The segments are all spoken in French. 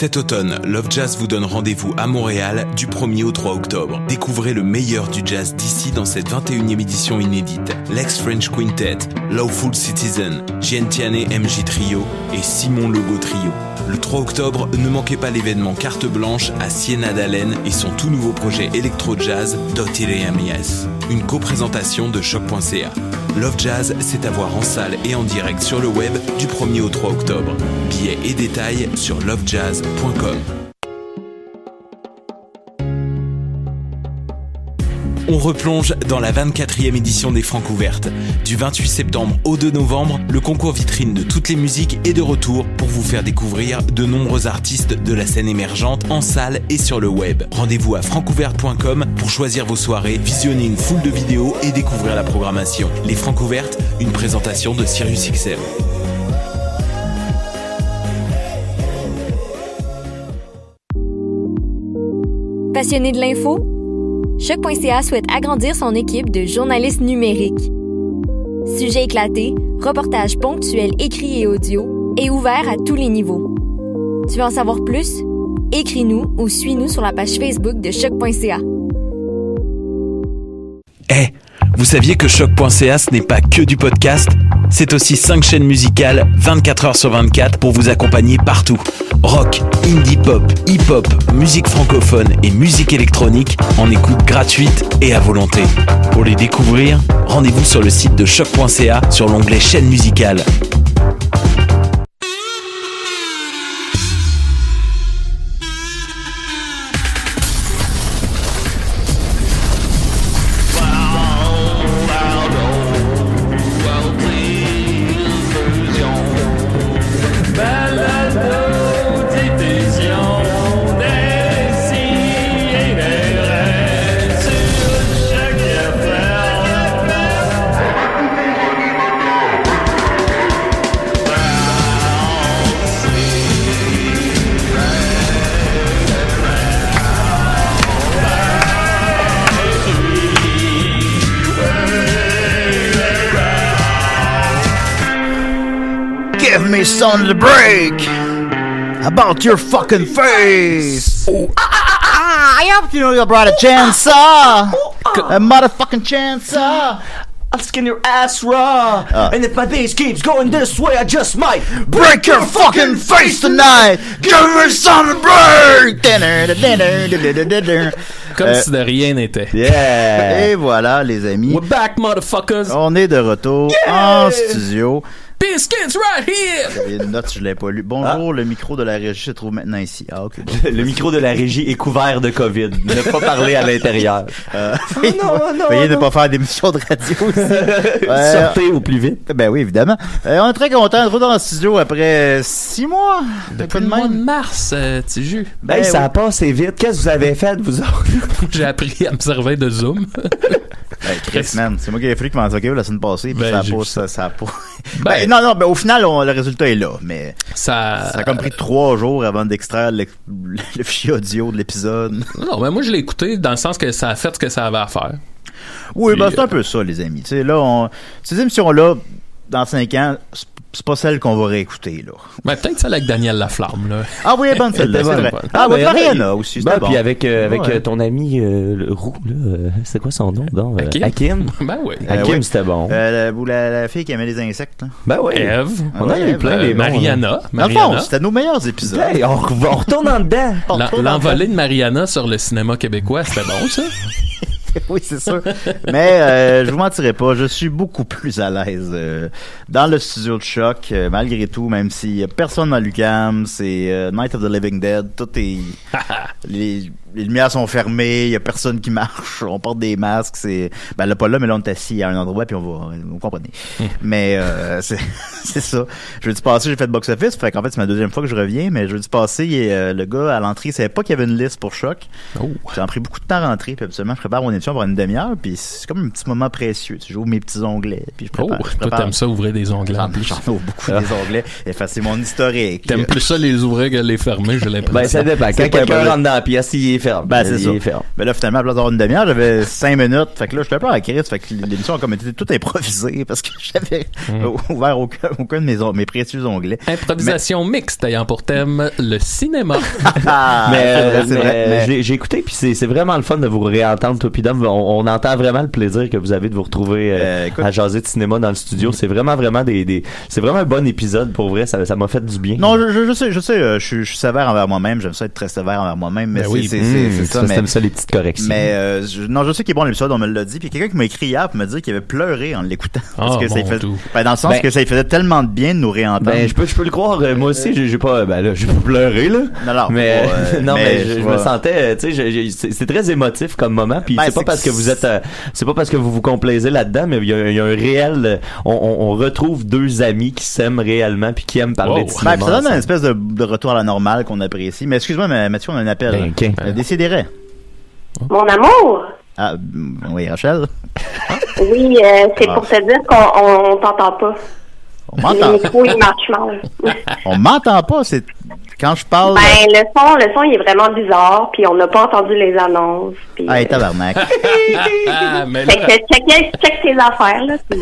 Cet automne, Love Jazz vous donne rendez-vous à Montréal du 1er au 3 octobre. Découvrez le meilleur du jazz d'ici dans cette 21e édition inédite. Lex French Quintet, Lawful Citizen, Giantiane MJ Trio et Simon Logo Trio. Le 3 octobre, ne manquez pas l'événement Carte Blanche à Siena d'Allen et son tout nouveau projet électro-jazz Dottireamies. Une coprésentation de choc.ca. Love Jazz, c'est à voir en salle et en direct sur le web du 1er au 3 octobre. Billets et détails sur lovejazz.com. On replonge dans la 24e édition des Francs ouvertes. Du 28 septembre au 2 novembre, le concours vitrine de toutes les musiques est de retour pour vous faire découvrir de nombreux artistes de la scène émergente en salle et sur le web. Rendez-vous à francouverte.com pour choisir vos soirées, visionner une foule de vidéos et découvrir la programmation. Les Francs ouvertes, une présentation de Sirius XM. Passionné de l'info? Choc.ca souhaite agrandir son équipe de journalistes numériques. Sujets éclatés, reportages ponctuels écrits et audio, et ouverts à tous les niveaux. Tu veux en savoir plus? Écris-nous ou suis-nous sur la page Facebook de Choc.ca. Vous saviez que Choc.ca, ce n'est pas que du podcast? C'est aussi 5 chaînes musicales, 24 heures sur 24 pour vous accompagner partout. Rock, indie pop, hip-hop, musique francophone et musique électronique en écoute gratuite et à volonté. Pour les découvrir, rendez-vous sur le site de Choc.ca sur l'onglet chaîne musicale. Give me some to break about your fucking face. I hope you know you brought a chance, a motherfucking chance. I'll skin your ass raw, and if my bass keeps going this way, I just might break your fucking face tonight. Give me some to break. Comme si de rien n'était. Yeah. Et voilà, les amis. We're back, motherfuckers. On est de retour en studio. Biscuits right here! J'avais une note, je l'ai pas lu. Bonjour, le micro de la régie se trouve maintenant ici. Ah, ok. Bon. Le micro de la régie est couvert de COVID. Ne pas parler à l'intérieur. Veuillez ne pas faire d'émissions de radio aussi. Sortez au plus vite. Ben oui, évidemment. On est très contents de vous dans le studio après 6 mois. Depuis le mois de mars, Tiju. Ben, ça a passé vite. Qu'est-ce que vous avez fait de vous autres? J'ai appris à me servir de Zoom. Chris, man, c'est moi qui ai fallu que m'en occupe la semaine passée, puis ben, ça a pas. Non, au final, le résultat est là, mais ça a comme pris 3 jours avant d'extraire le fichier audio de l'épisode. Non, ben moi je l'ai écouté dans le sens que ça a fait ce que ça avait à faire. Oui, puis, c'est un peu ça, les amis. Tu sais, là, ces émissions-là, dans 5 ans, c'est pas celle qu'on va réécouter, là. Ben, peut-être celle avec Daniel Laflamme, là. Ah oui, elle est bonne celle-là, c'est vrai. Ah oui, Mariana aussi, c'était bon. Puis avec ton ami Roux, là, c'est quoi son nom? Bon, Hakim. Ben oui. Hakim, c'était bon. La fille qui aimait les insectes, là. Ben oui. Eve. On en a eu plein, les Mariana. Dans le fond, c'était nos meilleurs épisodes. Hey, on retourne en dedans. L'envolée de Mariana sur le cinéma québécois, c'était bon, ça? Oui, c'est sûr. Mais je vous mentirai pas, je suis beaucoup plus à l'aise dans le studio de Choc, malgré tout, même s'il y a personne dans l'UQAM, c'est Night of the Living Dead, tout est... les lumières sont fermées, il y a personne qui marche, on porte des masques, là pas là, mais là on est assis à un endroit puis vous comprenez. Mais c'est ça. Jeudi passé, j'ai fait de box-office, fait qu'en fait c'est ma deuxième fois que je reviens, mais jeudi passé, le gars à l'entrée, il savait pas qu'il y avait une liste pour Choc. J'ai pris beaucoup de temps à rentrer, puis absolument, je prépare mon émission pour une demi-heure, puis c'est comme un petit moment précieux. J'ouvre mes petits onglets, puis je prépare. Toi, t'aimes ça ouvrir des onglets en plus. J'en ouvre beaucoup des onglets, effacer mon historique. T'aimes plus ça les ouvrir que les fermer, j'ai l'impression. Ben ça dépend. Quand quelqu'un rentre dans la pièce, il est ferme. Ben, c'est ça. Il est ferme. Mais là, finalement, à place d'avoir une demi-heure, j'avais 5 minutes. Fait que là, j'étais un peu en crise. Fait que l'émission a comme été toute improvisée parce que j'avais ouvert aucun de mes précieux onglets. Improvisation mixte ayant pour thème le cinéma. C'est vrai. Mais J'ai écouté, puis c'est vraiment le fun de vous réentendre, toi pis Dom. On entend vraiment le plaisir que vous avez de vous retrouver écoute, à jaser de cinéma dans le studio. C'est vraiment c'est vraiment un bon épisode, pour vrai. Ça m'a fait du bien. non, je sais, je suis sévère envers moi-même. J'aime ça être très sévère envers moi-même. Mais c'est ça. T'aimes ça, les petites corrections. Mais je sais qu'il est bon l'épisode, on me l'a dit. Puis quelqu'un qui m'a écrit hier pour me dire qu'il avait pleuré en l'écoutant. Parce que ça fait, dans le sens que ça lui faisait tellement de bien de nous réentendre. Ben, je peux le croire. Moi aussi, j'ai pas pleuré, là. Non, mais je me sentais, tu sais, c'est très émotif comme moment. Puis c'est pas parce que vous êtes, c'est pas parce que vous complaisez là-dedans, mais il y a un réel, on retrouve deux amis qui s'aiment réellement puis qui aiment parler de cinéma. Ben, ça donne une espèce de retour à la normale qu'on apprécie. Mais excuse-moi, Mathieu, on a un appel. Décidérez. Mon amour. Ah, oui, Rachel. Oui, c'est pour te dire qu'on t'entend pas. On m'entend. Le micro, il marche mal. On m'entend pas, c'est quand je parle. Ben, le son, il est vraiment bizarre, puis on n'a pas entendu les annonces. Puis, tabarnak. Mais fait que check tes affaires, là. Puis,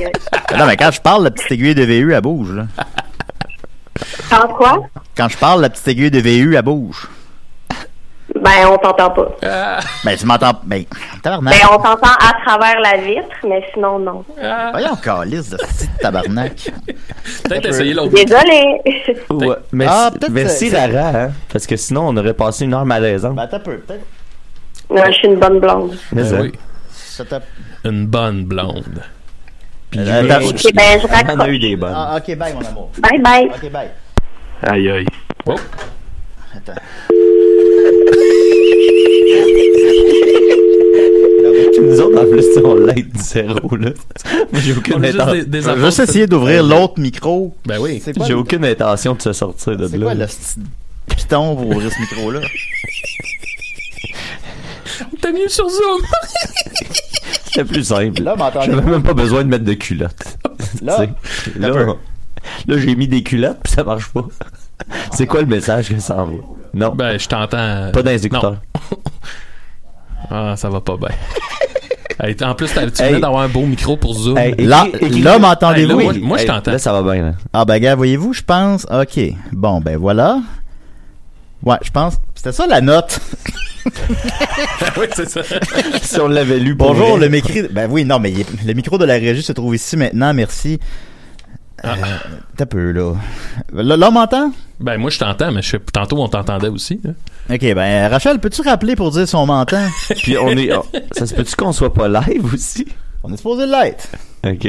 non, mais quand je parle, la petite aiguille de VU, elle bouge, là. Quand quoi? Quand je parle, la petite aiguille de VU, elle bouge. Ben, on t'entend pas. Ben, tu m'entends. Ben, tabarnak. Ben, on t'entend à travers la vitre, mais sinon, non. Voyons, calice de petite tabarnak. Peut-être essayer l'autre. Désolé. Ouais, merci Rara, hein, parce que sinon on aurait passé une heure malaisante. Ben, t'as peu, peut-être. Non, je suis une bonne blonde. Oui. Ça tape. Une bonne blonde. Ok, ben, je raccroche. On a eu des bonnes. Ah, ok, bye, mon amour. Bye bye. Ok, bye. Aïe, aïe. Oh. Attends. Nous autres, en plus, on l'aide du zéro, là. Moi, j'ai aucune intention. Je vais juste essayer d'ouvrir l'autre micro. Ben oui. J'ai aucune intention de se sortir de là. C'est quoi le piton pour ouvrir ce micro-là? T'as mieux sur Zoom. C'était plus simple. Là, j'avais même pas besoin de mettre de culottes. Là, j'ai mis des culottes puis ça marche pas. C'est quoi le message que ça envoie? Non. Ben, je t'entends. Pas dans les écouteurs. Ah, ça va pas bien. Hey, en plus, tu venais d'avoir un beau micro pour Zoom. Là, m'entendez-vous? Hey, moi je t'entends. Là, ça va bien. Là. Ah, ben, gars, voyez-vous, je pense. OK. Bon, ben, voilà. Ouais, je pense. C'était ça la note. Oui, c'est ça. Si on l'avait lu. Bonjour, le micro. Ben oui, non, mais le micro de la régie se trouve ici maintenant. Merci. T'as peu, là. Là, on m'entend? Ben, moi, je t'entends, mais tantôt, on t'entendait aussi. Hein. OK, ben, Rachel, peux-tu rappeler pour dire si on m'entend? Puis ça se peut-tu qu'on soit pas live aussi? On est supposé l'être. OK.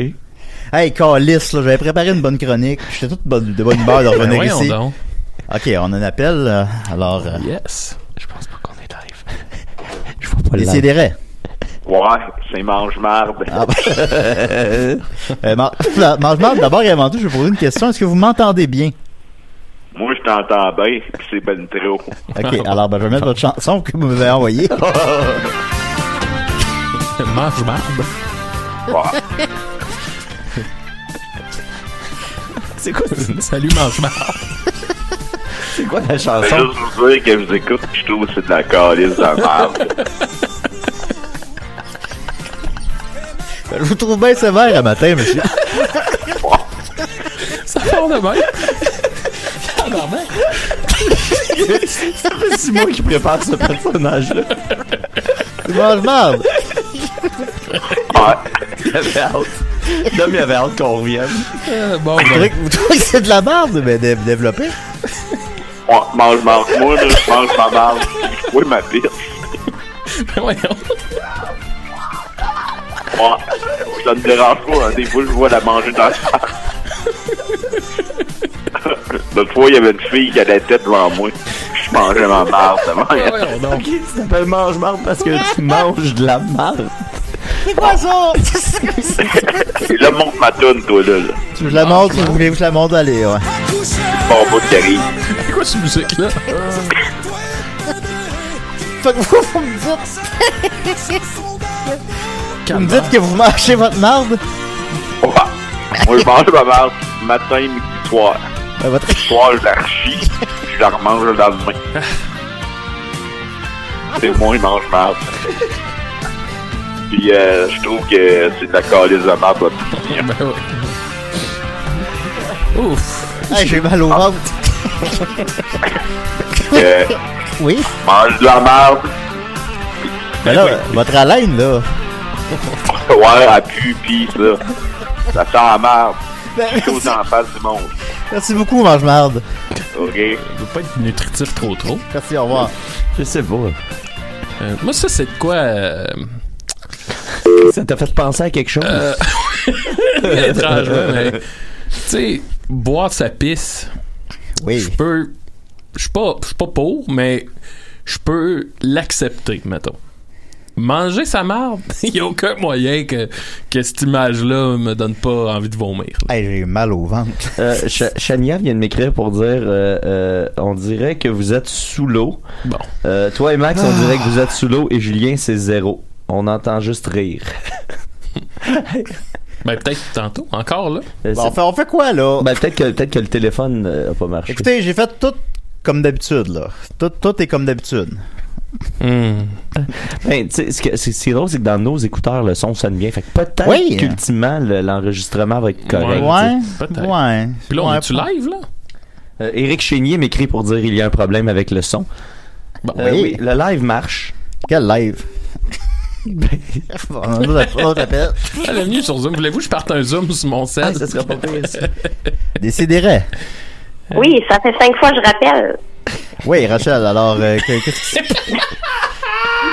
Hey, calice, là, j'avais préparé une bonne chronique. J'étais toute de bonne humeur de revenir ici. Donc. OK, on a un appel, alors... Yes. Je pense pas qu'on est live. Je vois pas le live. Décidérez. Ouais, c'est mange-marde. Ah, mange-marde, d'abord et avant tout, je vais poser une question. Est-ce que vous m'entendez bien? Moi, je t'entends bien, pis c'est ben trop. OK, alors ben, je vais mettre votre chanson que vous m'avez envoyée. Mange-marde. Ouais. C'est quoi ça? Salut, mange-marde. C'est quoi la Je chanson? vais juste vous dire que je vous écoute pis je trouve que c'est de la calice de la merde. Je vous trouve bien sévère à matin, monsieur. Ça part de même. Ça fait 6 mois qu'il prépare ce personnage-là. C'est mange-marde. Ouais. Il avait hâte. Dom, il avait hâte qu'on revienne. Bon, Vous trouvez que c'est de la merde, mais développé? Ouais, mange-marde. Moi, là, je mange ma marde. Oui, ma pisse. voyons. Ouais, ça me dérange pas, hein. Des fois, je vois la manger dans la face. L'autre fois, il y avait une fille qui a la tête devant moi. Je mangeais ma marde. Ok, tu t'appelles mange-marde parce que tu manges de la marde. C'est quoi ça? Là, monte ma toune, toi, là. Tu veux la montre, vous voulez que je la montre? Allez, ouais. Bon bout qui arrive. C'est quoi cette musique-là? Fait que vous me dites... Vous me dites que vous mangez votre marde? Ouais. Moi, je mange ma marde matin, midi, soir. Votre... Soir, je la rechie, je la remange le lendemain. C'est moi, il mange marde. Puis je trouve que c'est de la calice de marde, votre opinion. Ben ouais. Ouf. Hey, j'ai mal au ventre. Oui? Mange de la marde. Ben là, votre haleine, là. Ouais, elle pue, pis ça sent la marde. Chose en face du monde. Merci beaucoup, Mange-Marde. OK. Ça doit pas être nutritif trop. Merci, au revoir. Je sais pas. Moi, ça, c'est de quoi... Ça t'a fait penser à quelque chose? Étrangement, mais... Tu sais, boire sa pisse... Oui. Je suis pas pour, mais je peux l'accepter, mettons. Manger sa marde, il n'y a aucun moyen que cette image-là me donne pas envie de vomir. Hey, j'ai mal au ventre. Chania vient de m'écrire pour dire on dirait que vous êtes sous l'eau. Bon. Toi et Max, on dirait que vous êtes sous l'eau et Julien, c'est 0. On entend juste rire. Ben, peut-être tantôt, encore là. Bon, on fait quoi, là? Ben, peut-être que le téléphone a pas marché. Écoutez, j'ai fait tout comme d'habitude, là. Tout est comme d'habitude. Ben, tu sais, c'est drôle, c'est que dans nos écouteurs, le son sonne bien. Fait que peut-être qu'ultimement, l'enregistrement va être correct. Ouais. Puis là, on est-tu live, là? Éric Chénier m'écrit pour dire il y a un problème avec le son. Bon, oui, le live marche. Quel live? On appelle. Bienvenue sur Zoom. Voulez-vous que je parte un Zoom sur mon set? Ça serait pas pire, ça. Décidérez. Oui, ça fait 5 fois que je rappelle. Oui, Rachel, alors, qu'est-ce qui se passe?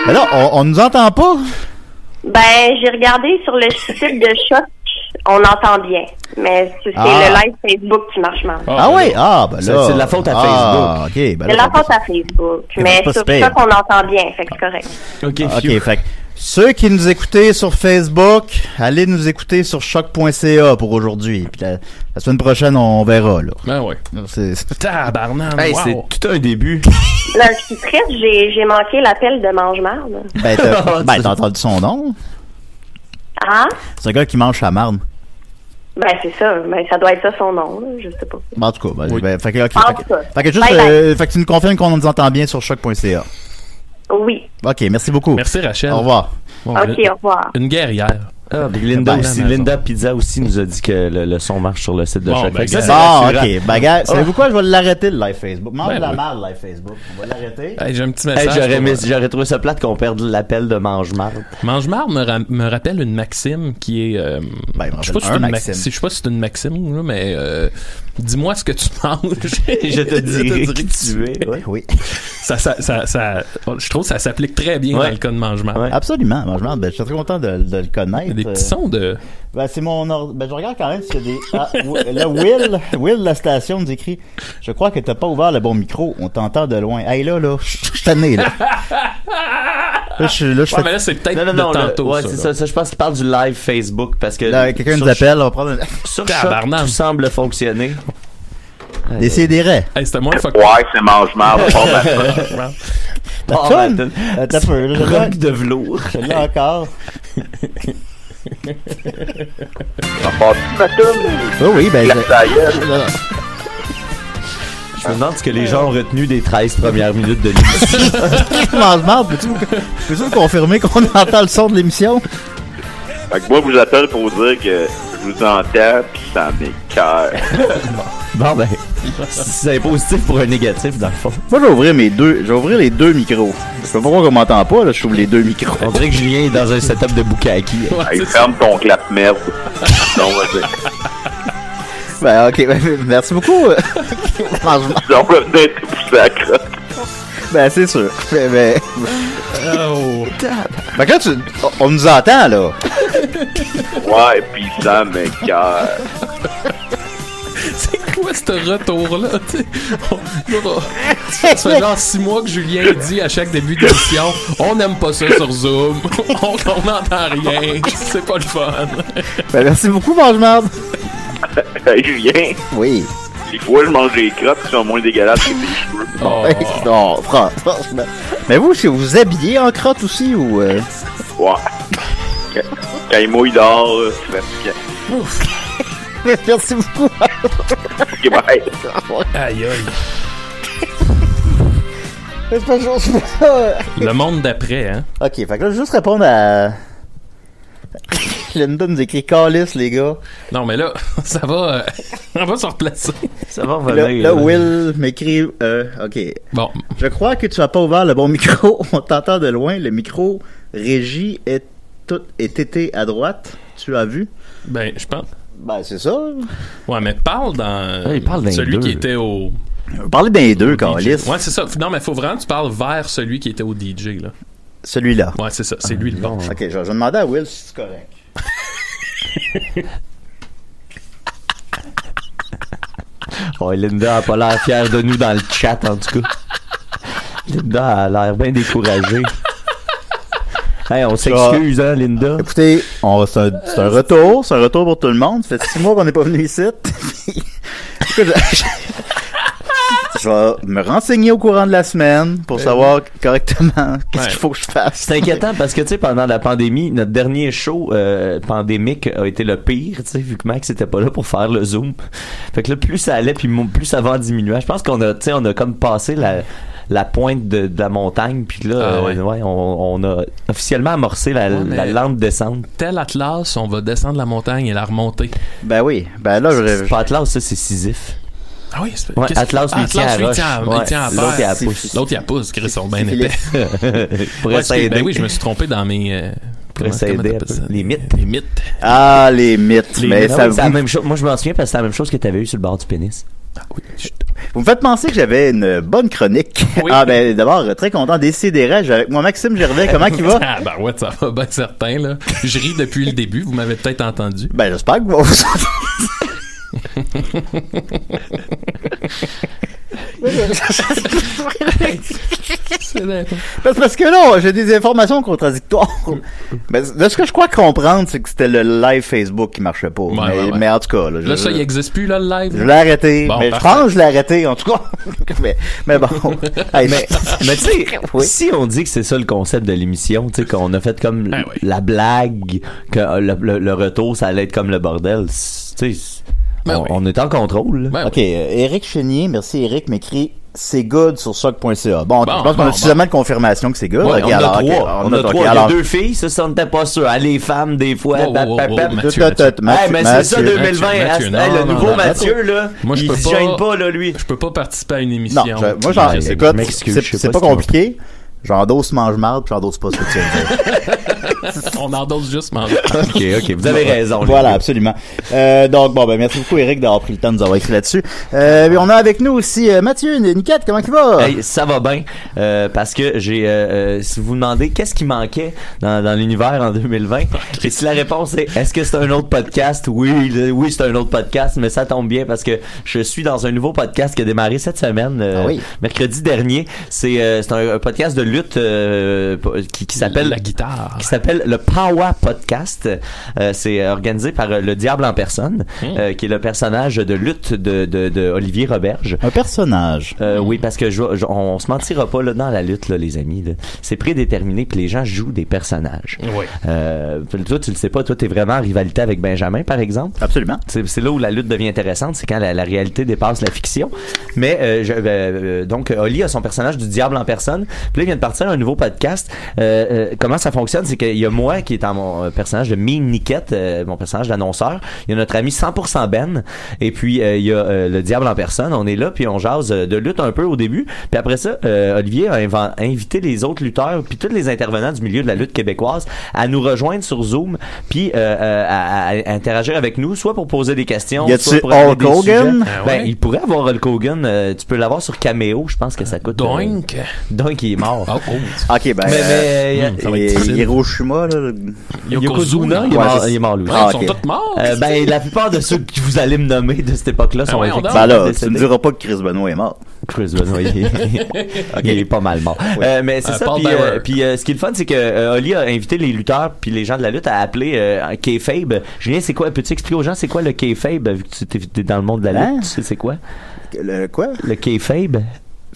Mais là, on nous entend pas? Ben, j'ai regardé sur le site de Choc, on entend bien. Mais c'est le live Facebook qui marche mal. Ah oui? Ah, ben là. C'est de la faute à Facebook. OK. Ben c'est la faute à Facebook. Mais sur Choc, on entend bien, fait que c'est correct. OK, fait que ceux qui nous écoutaient sur Facebook, allez nous écouter sur choc.ca pour aujourd'hui. Puis la semaine prochaine, on verra, là. Ben ouais. Tabarnak, hey, wow. c'est tout un début. Là, je suis triste, j'ai manqué l'appel de Mange-Marde. Ben, t'as entendu son nom? Ah? C'est un gars qui mange sa marde. Ben, c'est ça. Ben, ça doit être ça son nom, là. Je sais pas. En tout cas, oui. fait que, OK. Fait que juste, bye bye. fait que tu nous confirmes qu'on nous entend bien sur choc.ca. Oui. OK, merci beaucoup. Merci, Rachel. Au revoir. OK, au revoir. Une guerrière. Ah, Linda Pizza aussi nous a dit que le son marche sur le site de Choc. OK. Savez-vous quoi? Je vais l'arrêter, le live Facebook. Mange de la merde, le live Facebook. On va l'arrêter. Hey, j'ai un petit message. J'aurais trouvé ça plate qu'on perde l'appel de Mange-Marde. Mange-Marde me rappelle une maxime qui est... je sais pas si c'est une maxime, là, mais dis-moi ce que tu manges. Je te dirai qui tu es. Oui. Je trouve que ça s'applique très bien dans le cas de Mange-Marde. Ouais. Absolument, Mange-Marde. Ben, je suis très content de le connaître. Des petits sons de... Ben, c'est mon ben, je regarde quand même s'il y a des... Ah, là, Will de la station nous écrit « Je crois que t'as pas ouvert le bon micro. On t'entend de loin. » Hey, là, je suis tanné, là. Là, mais là, c'est peut-être de tantôt, ouais, c'est ça. Je pense qu'il parle du live Facebook parce que... Là, quelqu'un nous appelle, on va prendre sur Choc, tout semble fonctionner. Décidérez. Hey, c'était moins fuck. Ouais, c'est Mange-Marde. T'as peur. Rock de velours. Là encore. Oui, ben... Je me demande ce que les gens ont retenu des 13 premières minutes de l'émission. Mange-Marde, peux-tu vous confirmer qu'on entend le son de l'émission? Fait que moi, je vous appelle pour vous dire que je vous entends pis ça m'écoeure. Bon, ben, c'est positif pour un négatif, dans le fond. Moi, je vais ouvrir les deux micros. Je sais pas pourquoi on m'entend pas, là, je trouve les deux micros. On dirait que Julien est dans un setup de Bukaki. Hey, ferme ton clap-merde. Non, vas-y. Ben, ok, merci beaucoup. J'en revenais être poussé à la crotte. Ben, c'est sûr. Ben, oh. Ben, quand on nous entend, là. Ouais, pis ça m'écoeure. C'est quoi ce retour-là? Ça fait genre 6 mois que Julien dit à chaque début d'émission on n'aime pas ça sur Zoom, on n'entend rien, c'est pas le fun. Ben, merci beaucoup, Mange-Marde. Hey, Julien. Oui. Des fois, je mange des crottes qui sont moins dégueulasses que tes cheveux. Oh. Non, franchement. Mais vous, est-ce que vous vous habillez en crotte aussi ou... Ouais. Quand il mouille dehors, c'est fatigant. Merci beaucoup. Ok, bye. Aïe, aïe. C'est pas juste ça. Le monde d'après, hein. Ok, fait que là, je vais juste répondre à... Linda nous écrit Callis, les gars. Non, mais là, ça va... on va se replacer. Ça va revenir. Là, Will m'écrit... ok. Bon. Je crois que tu as pas ouvert le bon micro. On t'entend de loin. Le micro régie est été à droite. Tu as vu? Ben, je pense... Ben, c'est ça. Ouais, mais parle dans... il parle celui qui était au... Parlez d'un deux, Callis. Ouais, c'est ça. Non, mais faut vraiment que tu parles vers celui qui était au DJ, là. Celui-là. Ouais, c'est ça. C'est lui le bon. Ok, je vais demander à Will si c'est correct. Oh, Linda a pas l'air fière de nous dans le chat, en tout cas. Linda a l'air bien découragée. Hey, on s'excuse, hein, Linda. Écoutez, c'est un retour. C'est un retour pour tout le monde. Ça fait 6 mois qu'on n'est pas venu ici. Écoute, je vais me renseigner au courant de la semaine pour savoir correctement qu'est-ce qu'il faut que je fasse. C'est inquiétant parce que, tu sais, pendant la pandémie, notre dernier show pandémique a été le pire, tu sais, vu que Max était pas là pour faire le Zoom. Fait que là, plus ça allait, puis plus ça va en diminuant. Je pense qu'on a, tu sais, on a comme passé la pointe de la montagne, puis là, on a officiellement amorcé la lente descente. Tel Atlas, on va descendre la montagne et la remonter. Ben oui. Ben là, c'est pas Atlas, ça, c'est Sisyphe. Ah oui, c'est ouais, Atlas, lui, tient à roche. Il tient à l'autre, il a pousse. L'autre, il a pousse. Chris, ils sont bien épais. Ben oui, je me suis trompé dans mes... les mythes. Les mythes. Ah, les mythes. Mais ça c'est la même chose. Moi, je m'en souviens parce que c'est la même chose que tu avais eu sur le bord du pénis. Ah oui. Vous me faites penser que j'avais une bonne chronique. Oui. Ah ben d'abord, très content d'Décideret avec moi Maxime Gervais. Comment il va? Ah ben ouais, ça va bien certain là. Je ris depuis le début, vous m'avez peut-être entendu. Ben j'espère que vous vous parce que là, j'ai des informations contradictoires. Ben, de ce que je crois comprendre, c'est que c'était le live Facebook qui marchait pas. Mais en tout cas, là, ça, il existe plus là, le live. Je l'ai arrêté. Bon, mais je pense que je l'ai arrêté, en tout cas. mais bon. Hey, mais tu sais, si on dit que c'est ça le concept de l'émission, tu sais, qu'on a fait comme la blague, que le retour, ça allait être comme le bordel, tu sais. On est en contrôle. OK. Éric Chénier, merci Éric, m'écrit c'est good sur soc.ca. Bon, je pense qu'on a suffisamment de confirmation que c'est good. Ouais, on a trois. Il y a 2 filles, ça on n'était pas sûr. Ah, les femmes, des fois. Mais c'est ça, 2020. Le nouveau Mathieu, là, il se gêne pas, là, lui. Je peux pas participer à une émission. Non, moi, écoute, c'est pas compliqué. J'endosse mange-marde, puis j'endosse pas ce que tu viens de dire. On endosse juste mange. OK, vous avez raison. Voilà, absolument. Donc, bon, ben, merci beaucoup, Eric, d'avoir pris le temps de nous avoir écrit là-dessus. On a avec nous aussi Mathieu, Niquette, comment il va? Hey, ça va bien, parce que j'ai, si vous vous demandez qu'est-ce qui manquait dans l'univers en 2020, et si la réponse est que c'est un autre podcast? Oui, c'est un autre podcast, mais ça tombe bien parce que je suis dans un nouveau podcast qui a démarré cette semaine, mercredi dernier. C'est un podcast de lutte qui s'appelle la guitare, qui s'appelle le Power Podcast. C'est organisé par le Diable en personne, qui est le personnage de lutte de Olivier Roberge. Un personnage. Oui, parce que on se mentira pas là dans la lutte là, les amis. Là. C'est prédéterminé que les gens jouent des personnages. Oui. Toi, tu le sais pas. Toi, t'es vraiment en rivalité avec Benjamin, par exemple. Absolument. C'est là où la lutte devient intéressante. C'est quand la réalité dépasse la fiction. Mais donc, Oli a son personnage du Diable en personne. Puis là, il vient de partir un nouveau podcast. Comment ça fonctionne, c'est qu'il y a moi qui est en mon personnage de Mean Niquette, mon personnage d'annonceur. Il y a notre ami 100% Ben, et puis il y a le Diable en personne. On est là, puis on jase de lutte un peu au début. Puis après ça, Olivier a invité les autres lutteurs, puis tous les intervenants du milieu de la lutte québécoise à nous rejoindre sur Zoom, puis à interagir avec nous, soit pour poser des questions, soit pour Hulk Hogan? Ben, il pourrait avoir Hulk Hogan. Tu peux l'avoir sur Cameo. Je pense que ça coûte. Doink, il est mort. Ok, ben. Hiroshima, là. Yokozuna, il est mort, lui. Ils sont tous morts. Ben, la plupart de ceux que vous allez me nommer de cette époque-là sont effectivement ben là, tu ne diras pas que Chris Benoit est mort. Chris Benoit, il est pas mal mort. Oui. Mais c'est ça, puis ce qui est le fun, c'est que Oli a invité les lutteurs puis les gens de la lutte à appeler Kayfabe. Julien, c'est quoi? Peux-tu expliquer aux gens c'est quoi le Kayfabe, vu que tu es dans le monde de la lutte? Tu sais c'est quoi? Le quoi? Le Kayfabe.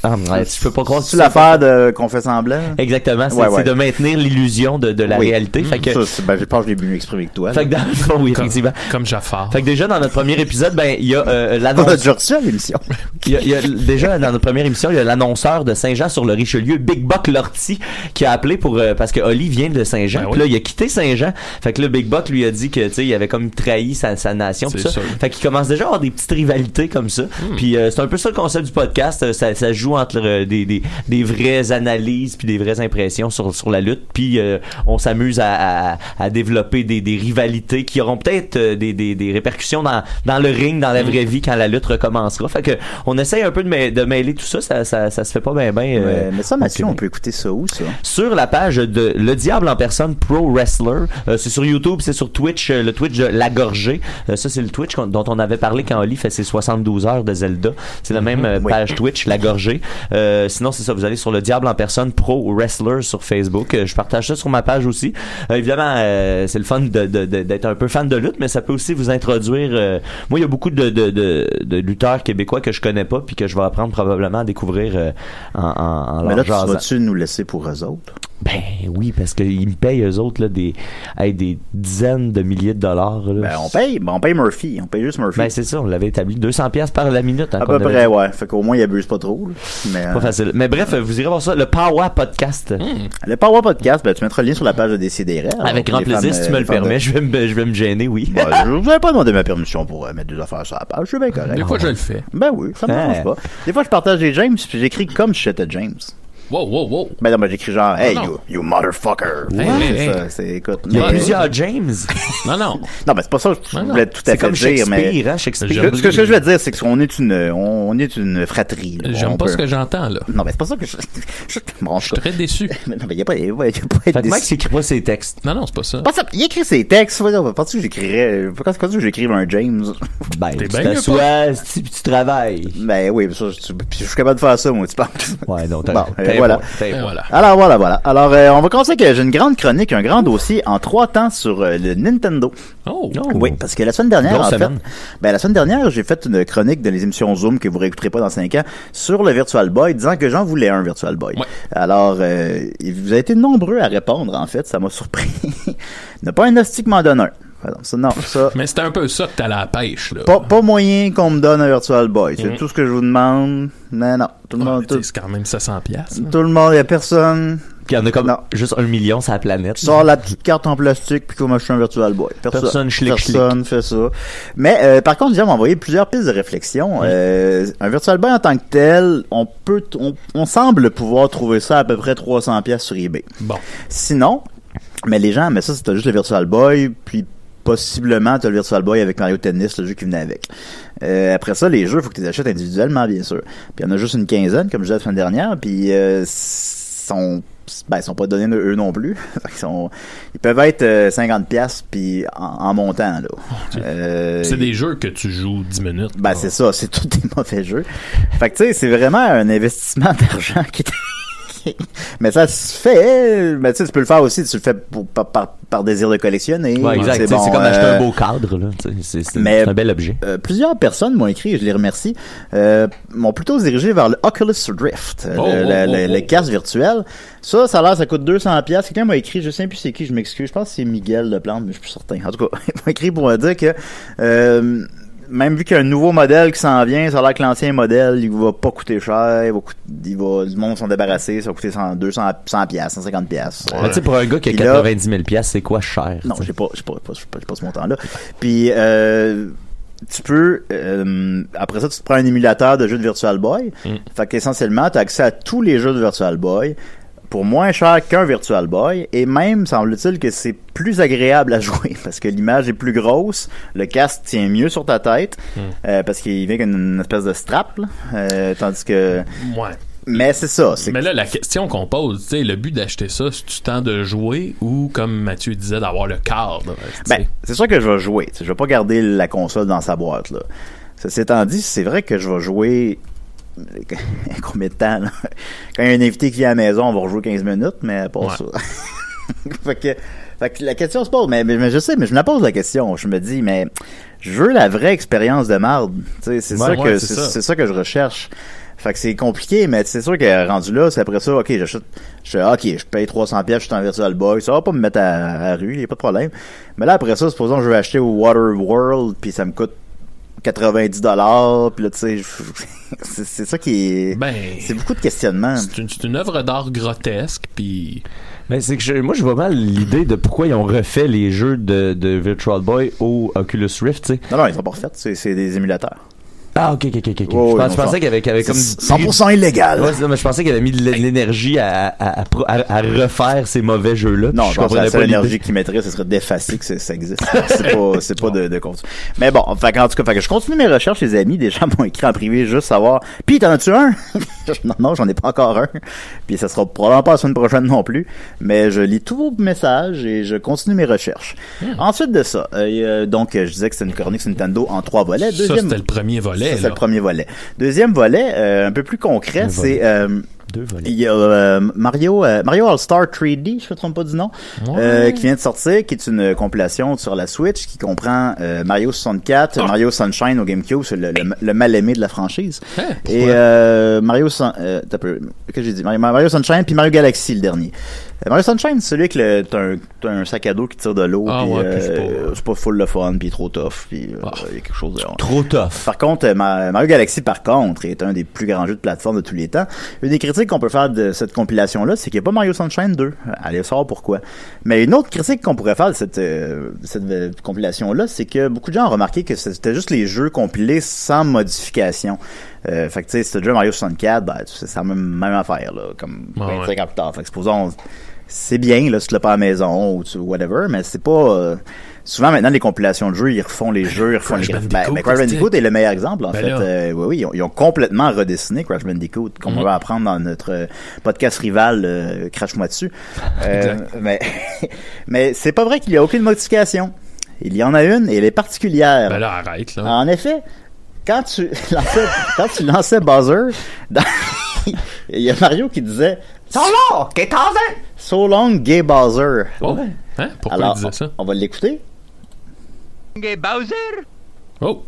Ah, ouais, tu peux pas croire. C'est l'affaire de qu'on fait semblant. Exactement, c'est de maintenir l'illusion de la réalité. Fait que ça, je pense que je l'ai mieux exprimé que toi. Fait que dans le fond, oui, effectivement. Comme Jafar. Fait que déjà dans notre premier épisode, ben il y a on a déjà reçu à l'émission. Il y a déjà dans notre première émission, il y a l'annonceur de Saint-Jean-sur-le-Richelieu, Big Buck Lortie, qui a appelé pour parce que Oli vient de Saint-Jean. Puis là, il a quitté Saint-Jean. Fait que là, Big Buck lui a dit que tu sais, il avait comme trahi sa nation. Tout ça. Fait qu'il commence déjà à avoir des petites rivalités comme ça. Puis c'est un peu ça le concept du podcast. Ça joue entre des vraies analyses puis des vraies impressions sur la lutte. Puis on s'amuse à développer des rivalités qui auront peut-être des répercussions dans le ring, dans la vraie vie quand la lutte recommencera. Fait que on essaye un peu de mêler tout ça. Ça se fait pas bien. Mais ça, Mathieu, on peut écouter ça où, ça? Sur la page de Le Diable en personne Pro Wrestler. C'est sur YouTube, c'est sur Twitch, le Twitch de La Gorgée. Ça, c'est le Twitch dont on avait parlé quand Oli fait ses 72 heures de Zelda. C'est la même page Twitch, La Gorgée. Sinon, c'est ça, vous allez sur Le Diable en personne Pro Wrestler sur Facebook. Je partage ça sur ma page aussi. Évidemment, c'est le fun d'être un peu fan de lutte, mais ça peut aussi vous introduire. Moi, il y a beaucoup de lutteurs québécois que je connais pas puis que je vais apprendre probablement à découvrir en mais là, jasant. vas-tu nous laisser pour eux autres? Ben oui, parce qu'ils me payent eux autres là, des dizaines de milliers de dollars. Là. On paye Murphy. On paye juste Murphy. Ben c'est ça, on l'avait établi 200$ par la minute. À peu près, ouais. Fait qu'au moins, il abuse pas trop. Là. Mais, pas facile. Mais bref, vous irez voir ça, le Power Podcast. Le Power Podcast, ben tu mettras le lien sur la page de Décideret. Avec grand plaisir, si tu me le permets. Je vais me gêner, oui. Ben, je vous avais pas demandé ma permission pour mettre des affaires sur la page. Je suis bien correct. Des fois, je le fais. Ben oui, ça me dérange pas. Des fois, je partage des James puis j'écris comme si j'étais James. Wow. Ben non, mais j'écris genre, hey, you motherfucker. Écoute. Il y a plusieurs James. Non. Non, mais c'est pas ça que je voulais tout à fait dire, mais. Shakespeare. Ce que je veux dire, c'est qu'on est une fratrie. J'aime pas ce que j'entends, là. Non, mais c'est pas ça que je suis très déçu. Non, mais il y a pas être Fait que déçu. Mike s'écrit pas ses textes. Non, c'est pas ça. Pas ça. Il écrit ses textes. Penses-tu que j'écrirais, quand que j'écrive un James? Ben, tu t'assois, tu travailles. Ben oui, je suis capable de faire ça, moi, tu parles. Ouais, donc, voilà. Alors voilà. Alors on va commencer que j'ai une grande chronique, un grand dossier en 3 temps sur le Nintendo. Oui, parce que la semaine dernière, j'ai fait une chronique de les émissions Zoom que vous réécouterez pas dans 5 ans sur le Virtual Boy, disant que j'en voulais un Virtual Boy. Ouais. Alors vous avez été nombreux à répondre, en fait, ça m'a surpris. Il n'y a pas un hostie qui m'en donne un. Non, ça. Mais c'était un peu ça que t'as à la pêche, là. Pas moyen qu'on me donne un Virtual Boy. C'est tout ce que je vous demande. Mais non. Tout le monde. C'est quand même 700$. Tout le monde, il y a personne. Puis il y en a comme juste 1 million sur la planète. Tu sors la petite carte en plastique puis qu'on m'achète un Virtual Boy. Personne fait ça. Mais par contre, j'ai envoyé plusieurs pistes de réflexion. Un Virtual Boy en tant que tel, on semble pouvoir trouver ça à peu près 300$ sur eBay. Bon. Sinon, mais les gens, mais ça, c'était juste le Virtual Boy, puis possiblement t'as le Virtual Boy avec Mario Tennis, le jeu qui venait avec. Après ça, les jeux, il faut que tu les achètes individuellement, bien sûr. Puis il y en a juste une quinzaine, comme je disais la semaine dernière, puis ils sont pas donnés eux non plus. Ils peuvent être 50$ puis en montant, là. C'est des jeux que tu joues 10 minutes. Ben c'est ça, c'est tous des mauvais jeux. Fait que tu sais, c'est vraiment un investissement d'argent qui mais ça se fait, mais tu sais, tu peux le faire aussi, tu le fais par désir de collectionner. Ouais, exact. C'est comme acheter un beau cadre, là. C'est un bel objet. Plusieurs personnes m'ont écrit, et je les remercie, m'ont plutôt dirigé vers le Oculus Rift, le casque virtuel. Ça a l'air, ça coûte 200$. Quelqu'un m'a écrit, je sais plus c'est qui, je m'excuse, je pense que c'est Miguel Leplante, mais je suis plus certain. En tout cas, il m'a écrit pour me dire que, même vu qu'il y a un nouveau modèle qui s'en vient, ça a l'air que l'ancien modèle, il va pas coûter cher, le monde s'en débarrasser, ça va coûter 150$, 150$. Tu sais, pour un gars qui a 90 000$, c'est quoi cher? Non, j'ai pas ce montant-là. Puis, tu peux, après ça, tu te prends un émulateur de jeux de Virtual Boy. Fait qu'essentiellement, tu as accès à tous les jeux de Virtual Boy pour moins cher qu'un Virtual Boy, et même, semble-t-il, que c'est plus agréable à jouer, parce que l'image est plus grosse, le casque tient mieux sur ta tête, parce qu'il vient avec une espèce de strap, là, tandis que... Ouais. Mais c'est ça. Mais là, la question qu'on pose, tu sais, le but d'acheter ça, c'est-tu temps de jouer ou, comme Mathieu disait, d'avoir le cadre? Ben, c'est sûr que je vais jouer. Je vais pas garder la console dans sa boîte, là. Ceci étant dit, c'est vrai que je vais jouer... Combien de temps, là? Quand il y a un invité qui vient à la maison, on va rejouer 15 minutes, mais pas ça. fait que la question se pose, mais je sais, mais je me la pose la question. Je me dis, mais je veux la vraie expérience de marde. C'est ça que je recherche. Fait que c'est compliqué, mais c'est sûr que rendu là, c'est après ça, ok, je paye 300$, je suis en Virtual Boy, ça va pas me mettre à la rue, y a pas de problème. Mais là, après ça, supposons que je vais acheter au Waterworld, puis ça me coûte $90, puis là, tu sais, c'est ça qui est... c'est beaucoup de questionnements. C'est une œuvre d'art grotesque, puis... Mais c'est que moi je vois mal l'idée de pourquoi ils ont refait les jeux de Virtual Boy au Oculus Rift, tu sais. Non, ils sont pas refaits, c'est des émulateurs. Ah, ok. Oh, je pensais qu'il y avait comme 100% illégal. Ouais, mais je pensais qu'il avait mis de l'énergie à refaire ces mauvais jeux-là. Non, je pense que l'énergie qu'il mettrait, ce serait d'effacer que ça existe. C'est pas de continu. Mais bon, en tout cas, je continue mes recherches, les amis. Des gens m'ont écrit en privé juste savoir. Puis t'en as-tu un? Non, j'en ai pas encore un. Puis ça sera probablement pas la semaine prochaine non plus. Mais je lis tous vos messages et je continue mes recherches. Ensuite de ça, donc je disais que c'était une chronique Nintendo en 3 volets. Ça, c'était le premier volet. C'est le premier volet. Deuxième volet, un peu plus concret, c'est deux volets. Il y a Mario All-Star 3D, je me trompe pas du nom, qui vient de sortir, qui est une compilation sur la Switch qui comprend Mario 64, Mario Sunshine au GameCube, c'est le mal-aimé de la franchise. Et Mario Sunshine puis Mario Galaxy le dernier. Mario Sunshine, c'est celui que t'as un sac à dos qui tire de l'eau, c'est pas full le fun, puis trop tough, puis il y a quelque chose de... Trop tough. Par contre, Mario Galaxy, par contre, est un des plus grands jeux de plateforme de tous les temps. Une des critiques qu'on peut faire de cette compilation-là, c'est qu'il n'y a pas Mario Sunshine 2. Allez savoir pourquoi. Mais une autre critique qu'on pourrait faire de cette compilation-là, c'est que beaucoup de gens ont remarqué que c'était juste les jeux compilés sans modification. Fait que tu sais, si t'as déjà Mario 64, c'est la même affaire, là, comme 25 ans plus tard. Fait que supposons, c'est bien, là, si tu l'as pas à la maison ou whatever, mais c'est pas... souvent, maintenant, les compilations de jeux, ils refont les jeux, ils refont les graphiques. Crash Bandicoot est le meilleur exemple, en fait. Oui, ils ont complètement redessiné Crash Bandicoot, qu'on va apprendre dans notre podcast rival, Crash-moi dessus. Mais c'est pas vrai qu'il y a aucune modification. Il y en a une, et elle est particulière. Ben là, arrête, là. En effet, quand tu lançais Bowser, il y a Mario qui disait So long, gay Bowser. Oh. Hein? Pourquoi il disait ça? On va l'écouter. Gay Bowser? Oh.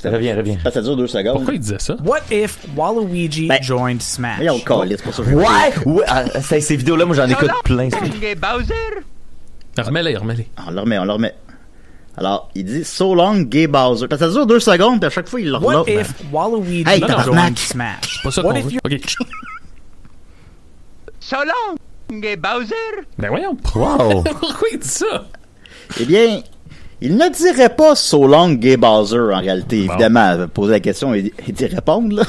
Reviens. Ça dure 2 secondes. Pourquoi il disait ça? What if Waluigi joined Smash? Mais on calisse pour ça. Ouais! Ces vidéos-là, moi j'en écoute plein. Gay Bowser? Remets-les. On le remet. Alors, il dit So long, gay Bowser. Parce que ça dure 2 secondes, puis à chaque fois, il le remet. What if Waluigi joined Smash? C'est pas ça qu'on veut. OK. So long, gay Bowser? Ben voyons. Wow! Pourquoi il dit ça? Eh bien, il ne dirait pas So long, gay Bowser, en réalité. Bon. Évidemment, poser la question et d'y répondre, là.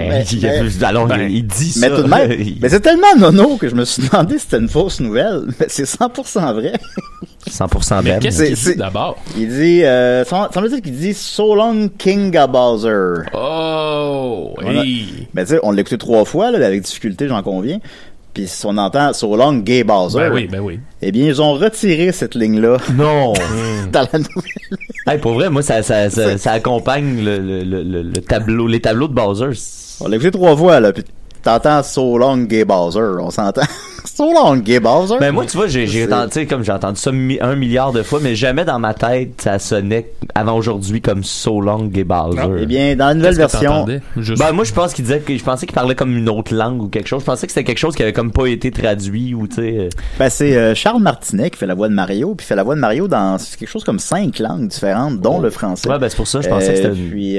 Il dit ça. Mais tout de même, mais c'est tellement nono que je me suis demandé si c'était une fausse nouvelle. Mais c'est 100% vrai. 100% mais qu'est-ce qu'il dit d'abord? Il dit, semble-t-il qu'il dit So long, King Bowser. Oh, oui. Ben, tu sais, on l'a écouté 3 fois, là, avec difficulté, j'en conviens. Puis si on entend So long, gay Bowser. Ben oui. Eh bien, ils ont retiré cette ligne-là. Non! Dans la nouvelle. Hey, pour vrai, moi, ça accompagne le tableau, les tableaux de Bowser. On l'a écouté 3 fois, là, puis t'entends So long, gay Bowser. On s'entend. So long, gay Bowser. Ben, moi, tu vois, j'ai entendu ça 1 milliard de fois, mais jamais dans ma tête, ça sonnait avant aujourd'hui comme So long, gay Bowser. Eh bien, dans la nouvelle version. Ben, moi, je pensais qu'il parlait comme une autre langue ou quelque chose. Je pensais que c'était quelque chose qui avait comme pas été traduit ou, tu sais. Ben, c'est Charles Martinet qui fait la voix de Mario, puis fait la voix de Mario dans quelque chose comme 5 langues différentes, dont le français. Ouais, ben, c'est pour ça, je pensais que c'était. Puis,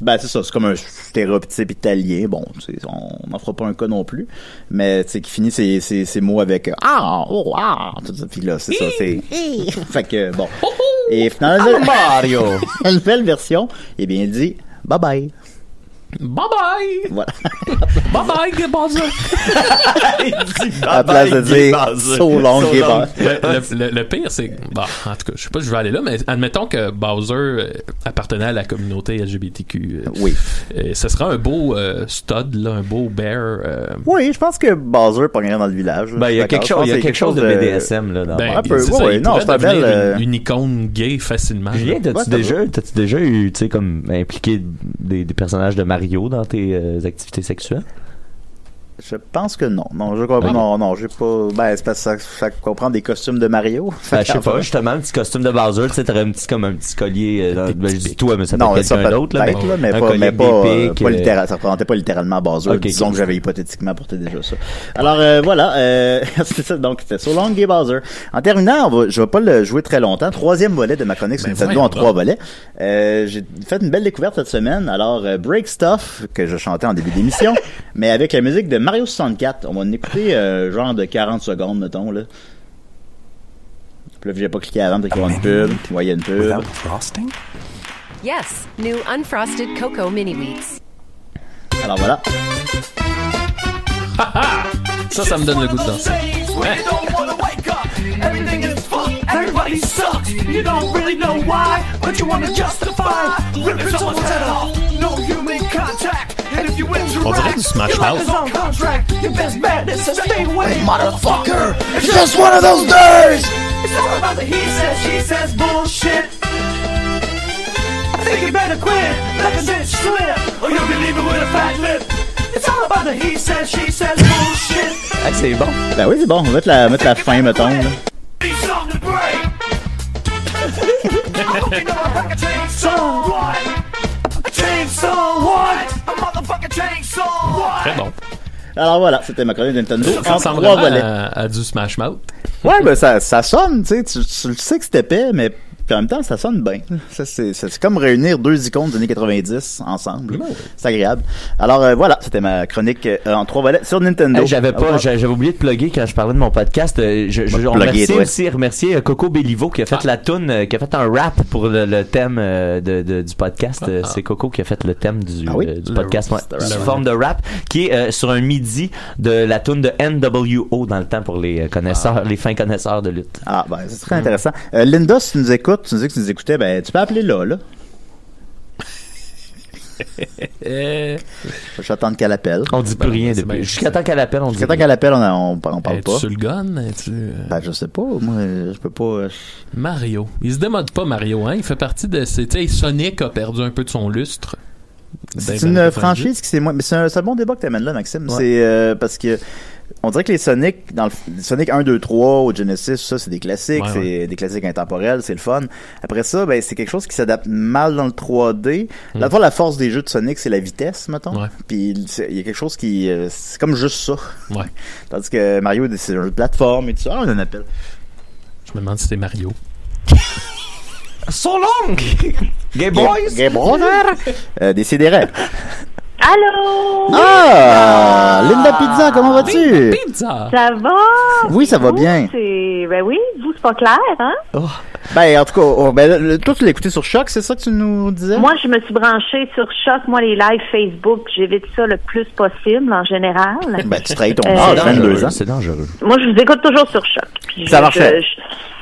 ben, c'est ça, c'est comme un stéréotype italien. Bon, on n'en fera pas un cas non plus. Mais, tu sais, qui finit ces mots avec tout ça. Puis là, c'est ça, c'est. Fait que, bon. Et finalement, Mario! La nouvelle version, eh bien, il dit bye bye. Bye bye! Voilà. Bye bye, gay Bowser! À la place de dire So long, gay Bowser. Le pire, c'est. Bon, en tout cas, je sais pas si je vais aller là, mais admettons que Bowser appartenait à la communauté LGBTQ. Oui. Ce sera un beau stud, là, un beau bear. Oui, je pense que Bowser pognerait dans le village. Ben, il y a quelque chose de BDSM, là. Un peu, oui, non, c'est pas belle. Une icône gay facilement. Julien, t'as-tu déjà eu, tu sais, comme impliqué des personnages de Mario dans tes activités sexuelles? Je pense que non. Non, je comprends. Non, j'ai pas. Ben, c'est parce que ça comprend des costumes de Mario. Je sais pas, justement, un petit costume de Bowser, tu sais, t'aurais comme un petit collier. Je dis toi, mais ça peut être quelqu'un d'autre, là. Mais pas littéralement. Ça représentait pas littéralement Bowser. Okay, disons que j'avais hypothétiquement porté déjà ça. Alors, voilà. C'était ça. Donc, c'était So Long Gay Bowser. En terminant, je vais pas le jouer très longtemps. 3e volet de ma chronique sur Nintendo en 3 volets. J'ai fait une belle découverte cette semaine. Alors, Break Stuff, que je chantais en début d'émission, mais avec la musique de Mario 64. On va en écouter genre de 40 secondes, mettons, là. Puis là, j'ai pas cliqué avant, parce qu'il y a une pub. Tu vois, il y a une pub. Without frosting? Yes, new unfrosted cocoa mini wheats. Alors voilà. Ça me donne le goût de danser. Ouais. Everybody sucks. You don't really know why, but you want to justify ripping someone's head off. No human contact. And if you On dirait du Smash Mouth. Your best bet is to stay away. Motherfucker! It's just one of those days! It's all about the he says bullshit. I think you better quit, let the bitch slip, or you'll be leaving with a fat lip. It's all about the he says bullshit. Ah, c'est bon. Ben oui, c'est bon. On va mettre la fin, mettons. Là. Très bon. Alors voilà, c'était ma chronique de Nintendo. Ça ressemble vraiment à du Smash Mouth. Ouais, ben ça sonne, tu le sais que c'est épais, mais puis en même temps, ça sonne bien. C'est comme réunir 2 icônes des années 90 ensemble. Ouais. C'est agréable. Alors voilà, c'était ma chronique en 3 volets sur Nintendo. J'avais oublié de plugger quand je parlais de mon podcast. On remercier Coco Bellivo qui a fait la toune, qui a fait un rap pour le thème du podcast. C'est Coco qui a fait le thème du podcast sous forme de rap, qui est sur un midi de la toune de NWO dans le temps pour les connaisseurs, les fins connaisseurs de lutte. Ah ben c'est très intéressant. Linda, si tu nous écoutes, tu nous dis que tu nous écoutais, ben tu peux appeler là. J'attends qu'elle appelle. On dit plus rien depuis. Jusqu'à temps qu'elle appelle, on dit. Jusqu'à temps qu'elle appelle, on parle pas. Sur le gun, Ben je sais pas, moi je peux pas. Mario, il se démode pas Mario, hein. Il fait partie de. Sonic a perdu un peu de son lustre. C'est une franchise qui c'est moins. Mais c'est un bon débat que t'amènes là, Maxime. Ouais. C'est parce que. On dirait que les Sonic, dans le Sonic 1, 2, 3 au Genesis, ça, c'est des classiques, c'est des classiques intemporels, c'est le fun. Après ça, ben, c'est quelque chose qui s'adapte mal dans le 3D. La force des jeux de Sonic, c'est la vitesse, mettons. Ouais. Puis, il y a quelque chose qui, c'est comme juste ça. Ouais. Tandis que Mario, c'est un jeu de plateforme et tout ça. Ah, on en appelle. Je me demande si c'est Mario. So long! Gay boys! Gay brother! Décidérez. Allô? Ah! Linda Pizza, comment vas-tu? Linda Pizza! Ça va? Oui, ça va bien. Ben oui, vous, c'est pas clair, hein? Oh. Ben, en tout cas, toi, tu l'as écouté sur Choc, c'est ça que tu nous disais? Moi, je me suis branchée sur Choc. Moi, les lives Facebook, j'évite ça le plus possible, en général. Ben, tu trahis ton âge, 22 ans. C'est dangereux. Moi, je vous écoute toujours sur Choc. Puis ça marchait.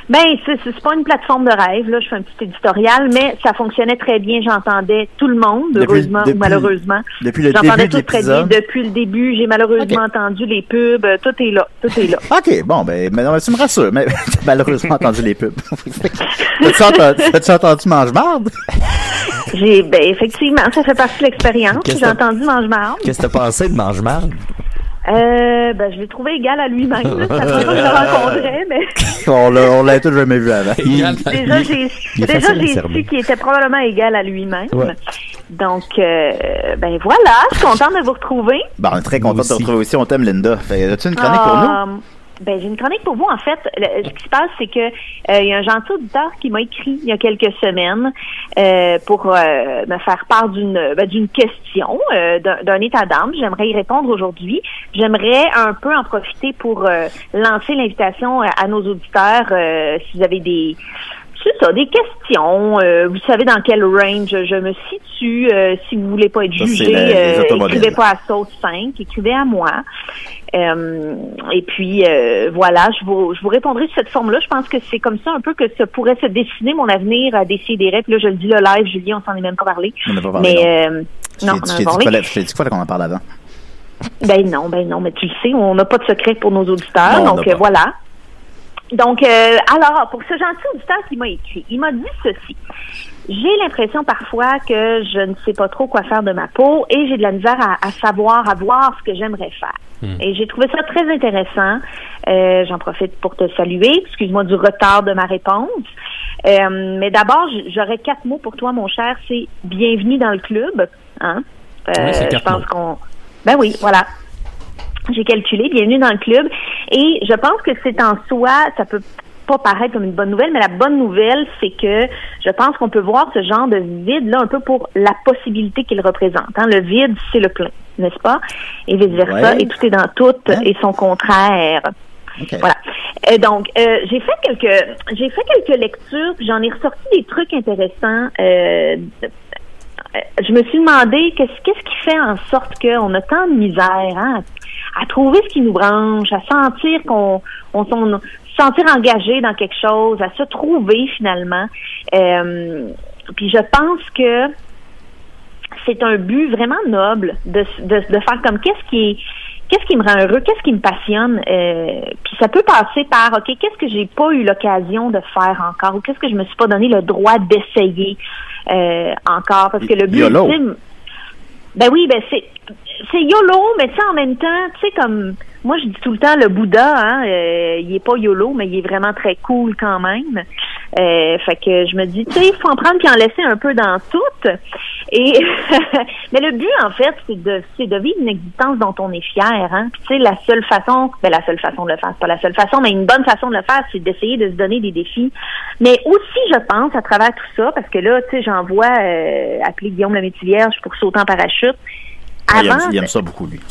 Ben, c'est pas une plateforme de rêve, là. Je fais un petit éditorial, mais ça fonctionnait très bien. J'entendais tout le monde, heureusement ou malheureusement. Depuis le début de l'épisode. Depuis le début, j'ai malheureusement entendu les pubs. Tout est là. OK, bon, ben, tu me rassures, mais t'as malheureusement entendu les pubs. T'as-tu entendu Mange-Marde? Effectivement, ça fait partie de l'expérience. J'ai entendu Mange-Marde. Qu'est-ce que t'as pensé de Mange-Marde? Je l'ai trouvé égal à lui-même. Ça fait pas que je le rencontrais, mais. on l'a tout jamais vu avant. Déjà, j'ai su qu'il était probablement égal à lui-même. Ouais. Donc, voilà. Je suis contente de vous retrouver. On est très contente de te retrouver aussi. On t'aime, Linda. As-tu une chronique pour nous? J'ai une chronique pour vous. En fait, ce qui se passe, c'est que il y a un gentil auditeur qui m'a écrit il y a quelques semaines pour me faire part d'une question, d'un état d'âme. J'aimerais y répondre aujourd'hui. J'aimerais un peu en profiter pour lancer l'invitation à nos auditeurs si vous avez des questions. Vous savez dans quel range je me situe. Si vous voulez pas être jugé, écrivez pas à Saute 5, écrivez à moi. Et puis voilà, je vous répondrai sous cette forme-là. Je pense que c'est comme ça un peu que ça pourrait se dessiner mon avenir à Décideret. Puis là, je le dis le live, Julie, on s'en est même pas parlé. On n'a pas parlé. Mais non, on a parlé. Je t'ai dit quoi qu'on en parle avant? Ben non, mais tu le sais, on n'a pas de secret pour nos auditeurs. Non, donc voilà. Donc, alors, pour ce gentil auditeur qui m'a écrit, il m'a dit ceci. J'ai l'impression parfois que je ne sais pas trop quoi faire de ma peau et j'ai de la misère à voir ce que j'aimerais faire. Et j'ai trouvé ça très intéressant. J'en profite pour te saluer. Excuse-moi du retard de ma réponse. Mais d'abord, j'aurais 4 mots pour toi, mon cher. C'est bienvenue dans le club. Hein? Oui, c'est 4 mots. Ben oui, voilà. J'ai calculé, bienvenue dans le club. Et je pense que c'est en soi, ça peut pas paraître comme une bonne nouvelle, mais la bonne nouvelle, c'est que je pense qu'on peut voir ce genre de vide-là un peu pour la possibilité qu'il représente. Hein? Le vide, c'est le plein, n'est-ce pas? Et vice-versa, et tout est dans tout et son contraire. Okay. Voilà. Donc, j'ai fait quelques lectures, puis j'en ai ressorti des trucs intéressants. Je me suis demandé qu'est-ce qui fait en sorte qu'on a tant de misère, hein, à trouver ce qui nous branche, à sentir sentir engagé dans quelque chose, à se trouver finalement. Puis je pense que c'est un but vraiment noble de faire comme qu'est-ce qui me rend heureux, qu'est-ce qui me passionne. Puis ça peut passer par OK, qu'est-ce que j'ai pas eu l'occasion de faire encore, ou qu'est-ce que je me suis pas donné le droit d'essayer encore, parce que le but ultime, ben oui, ben c'est YOLO, mais tu sais, en même temps, tu sais, comme moi je dis tout le temps, le Bouddha, hein, il est pas YOLO, mais il est vraiment très cool quand même. Fait que je me dis, tu sais, il faut en prendre puis en laisser un peu dans tout. Et mais le but, en fait, c'est de vivre une existence dont on est fier, hein. Puis tu sais, la seule façon de le faire, c'est pas la seule façon, mais une bonne façon de le faire, c'est d'essayer de se donner des défis. Mais aussi, je pense, à travers tout ça, parce que là, tu sais, j'en vois appeler Guillaume la Métivierge pour sauter en parachute. Il aime ça beaucoup, lui.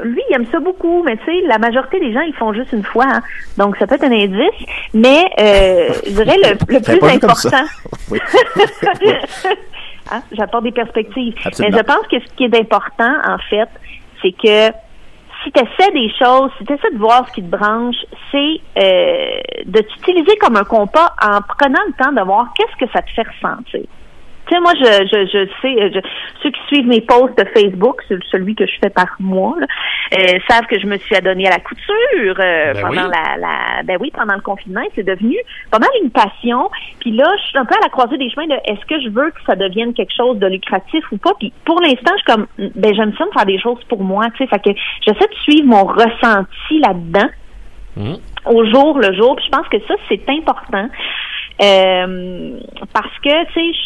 Lui, il aime ça beaucoup, mais tu sais, la majorité des gens, ils font juste une fois, hein. Donc ça peut être un indice, mais je dirais le plus important. Oui. Hein, j'apporte des perspectives. Absolument. Mais je pense que ce qui est important, en fait, c'est que si tu essaies des choses, si tu essaies de voir ce qui te branche, c'est de t'utiliser comme un compas en prenant le temps de voir qu'est-ce que ça te fait ressentir. Tu sais, moi, je sais, ceux qui suivent mes posts de Facebook, celui que je fais par mois, là, savent que je me suis adonnée à la couture pendant le confinement. C'est devenu pas mal une passion. Puis là, je suis un peu à la croisée des chemins de est-ce que je veux que ça devienne quelque chose de lucratif ou pas. Puis pour l'instant, je suis comme, j'aime ça me faire des choses pour moi. Tu sais, fait que j'essaie de suivre mon ressenti là-dedans au jour le jour. Puis je pense que ça, c'est important. Parce que, tu sais,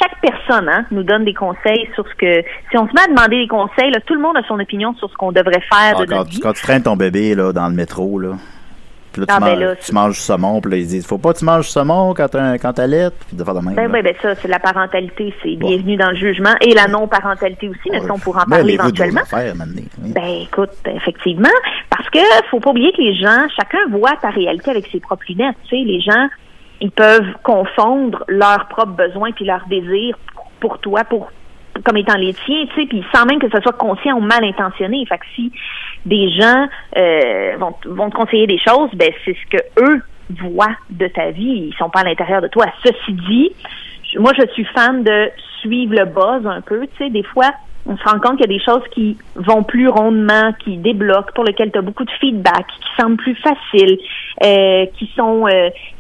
chaque personne nous donne des conseils sur ce que... Si on se met à demander des conseils, là, tout le monde a son opinion sur ce qu'on devrait faire de notre vie. Quand tu traînes ton bébé là, dans le métro, là, puis là, tu manges du saumon, puis là, ils disent « Faut pas que tu manges du saumon quand t'allaites », puis de faire de même. Ben ça, c'est la parentalité, c'est bienvenu dans le jugement, et la non-parentalité aussi, mais ça, on pourra en parler éventuellement. Ben écoute, effectivement, parce que faut pas oublier que les gens, chacun voit ta réalité avec ses propres lunettes, tu sais, les gens... Ils peuvent confondre leurs propres besoins puis leurs désirs pour toi, comme étant les tiens, tu sais, puis sans même que ce soit conscient ou mal intentionné. Fait que si des gens vont te conseiller des choses, ben c'est ce que eux voient de ta vie. Ils sont pas à l'intérieur de toi. Ceci dit, moi je suis fan de suivre le buzz un peu. Tu sais, des fois, on se rend compte qu'il y a des choses qui vont plus rondement, qui débloquent, pour lesquelles tu as beaucoup de feedback, qui semblent plus faciles, qui sont...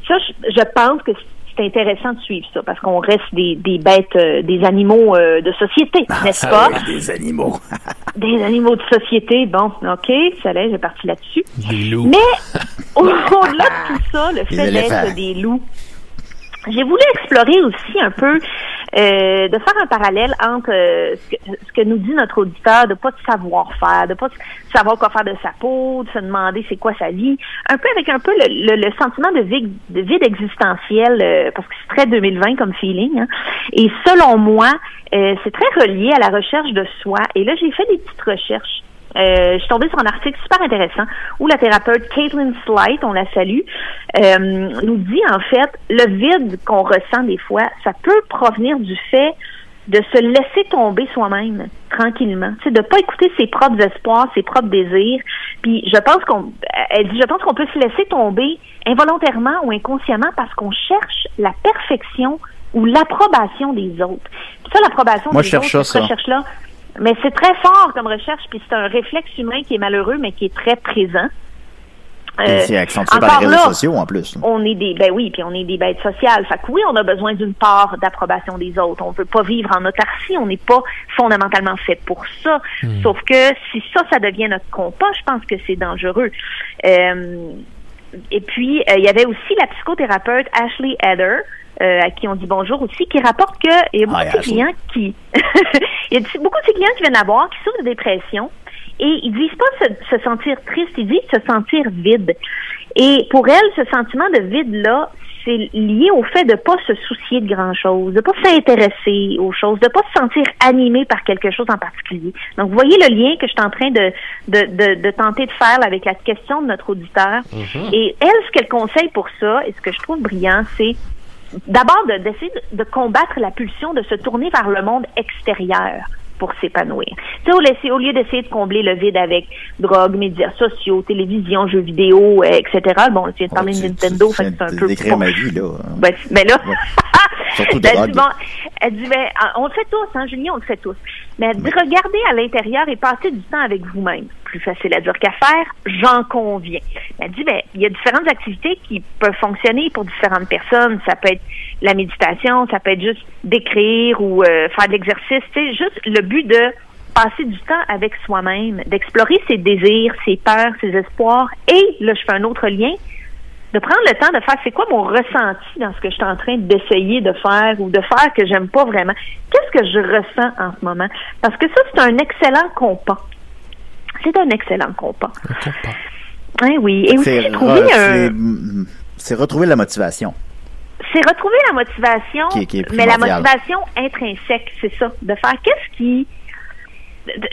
ça, je pense que c'est intéressant de suivre ça, parce qu'on reste des bêtes, des animaux de société, n'est-ce pas? Oui, des animaux. Des animaux de société, bon, OK, ça l'est, j'ai parti là-dessus. Des loups. Mais, au-delà de tout ça, le fait d'être des loups, j'ai voulu explorer aussi un peu, de faire un parallèle entre ce que nous dit notre auditeur, de pas de savoir faire, de pas savoir quoi faire de sa peau, de se demander c'est quoi sa vie, un peu avec un peu le sentiment de vide existentiel, parce que c'est très 2020 comme feeling, hein. Et selon moi, c'est très relié à la recherche de soi. Et là, j'ai fait des petites recherches. Je suis tombée sur un article super intéressant où la thérapeute Caitlin Slight, on la salue, nous dit en fait le vide qu'on ressent des fois, ça peut provenir du fait de se laisser tomber soi-même tranquillement, tu sais, de pas écouter ses propres espoirs, ses propres désirs. Puis je pense qu'on peut se laisser tomber involontairement ou inconsciemment parce qu'on cherche la perfection ou l'approbation des autres. Puis ça, l'approbation des autres, cette recherche-là. Mais c'est très fort comme recherche, puis c'est un réflexe humain qui est malheureux, mais qui est très présent. c'est accentué par les réseaux sociaux en plus. On est des puis on est des bêtes sociales. Fait que oui, on a besoin d'une part d'approbation des autres. On veut pas vivre en autarcie, on n'est pas fondamentalement fait pour ça. Sauf que si ça devient notre compas, je pense que c'est dangereux. Et puis il y avait aussi la psychothérapeute Ashley Eder, à qui on dit bonjour aussi, qui rapporte que il y a beaucoup de clients qui il y a beaucoup de ces clients qui viennent la voir, qui souffrent de dépression. Et ils disent pas se sentir triste, ils disent se sentir vide. Et pour elle, ce sentiment de vide-là, c'est lié au fait de pas se soucier de grand-chose, de pas s'intéresser aux choses, de pas se sentir animé par quelque chose en particulier. Donc, vous voyez le lien que je suis en train de tenter de faire avec la question de notre auditeur. Et elle, ce qu'elle conseille pour ça, et ce que je trouve brillant, c'est d'abord d'essayer de combattre la pulsion de se tourner vers le monde extérieur pour s'épanouir. Tu sais, au lieu d'essayer de combler le vide avec drogue, médias sociaux, télévision, jeux vidéo, etc. Bon, tu viens de parler de Nintendo, fait que c'est un peu... décrire ma vie, là. Ben là... Surtout elle dit, on le fait tous, hein, Julien, on le fait tous. Mais elle dit, regardez à l'intérieur et passez du temps avec vous-même. Plus facile à dire qu'à faire, j'en conviens. Elle dit, il y a différentes activités qui peuvent fonctionner pour différentes personnes. Ça peut être la méditation, ça peut être juste d'écrire ou faire de l'exercice. C'est juste le but de passer du temps avec soi-même, d'explorer ses désirs, ses peurs, ses espoirs. Et là, je fais un autre lien, de prendre le temps de faire c'est quoi mon ressenti dans ce que je suis en train d'essayer de faire ou de faire que j'aime pas vraiment. Qu'est-ce que je ressens en ce moment? Parce que ça, c'est un excellent compas. C'est un excellent compas. Hein, oui. Et aussi, j'ai trouvé c'est retrouver la motivation. C'est retrouver la motivation, mais la motivation intrinsèque, c'est ça. De faire qu'est-ce qui...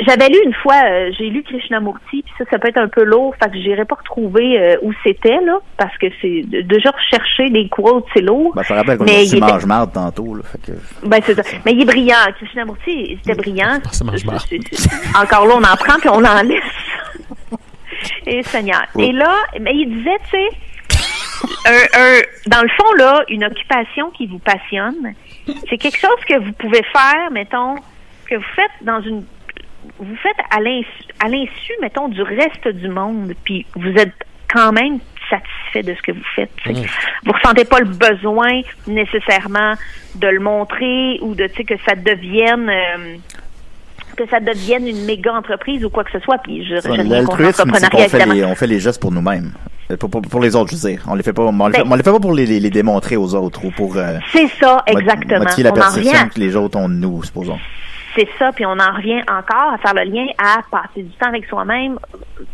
J'avais lu une fois, j'ai lu Krishnamurti, puis ça peut être un peu lourd, fait que j'irai pas retrouver où c'était, là, parce que c'est déjà rechercher des quotes, c'est lourd. Ben, ça rappelle qu'on a aussi mange-marde tantôt, là, fait que... Ben, c'est ça. Mais il est brillant. Krishnamurti, c'était brillant. Mange-marde. Encore là, on en prend puis on en laisse. Et Seigneur. Et là, mais il disait, tu sais, dans le fond, là, une occupation qui vous passionne, c'est quelque chose que vous pouvez faire, mettons, que vous faites à l'insu, mettons, du reste du monde, puis vous êtes quand même satisfait de ce que vous faites. Vous ressentez pas le besoin nécessairement de le montrer ou de, tu sais, que ça devienne une méga entreprise ou quoi que ce soit. Puis l'altruisme, c'est qu'on fait les gestes pour nous-mêmes. Pour les autres, je veux dire. On les fait pas, on les fait pas pour les démontrer aux autres ou pour c'est ça, exactement. Motiver la perception que les autres ont de nous, supposons. C'est ça, puis on en revient encore à faire le lien à passer du temps avec soi-même,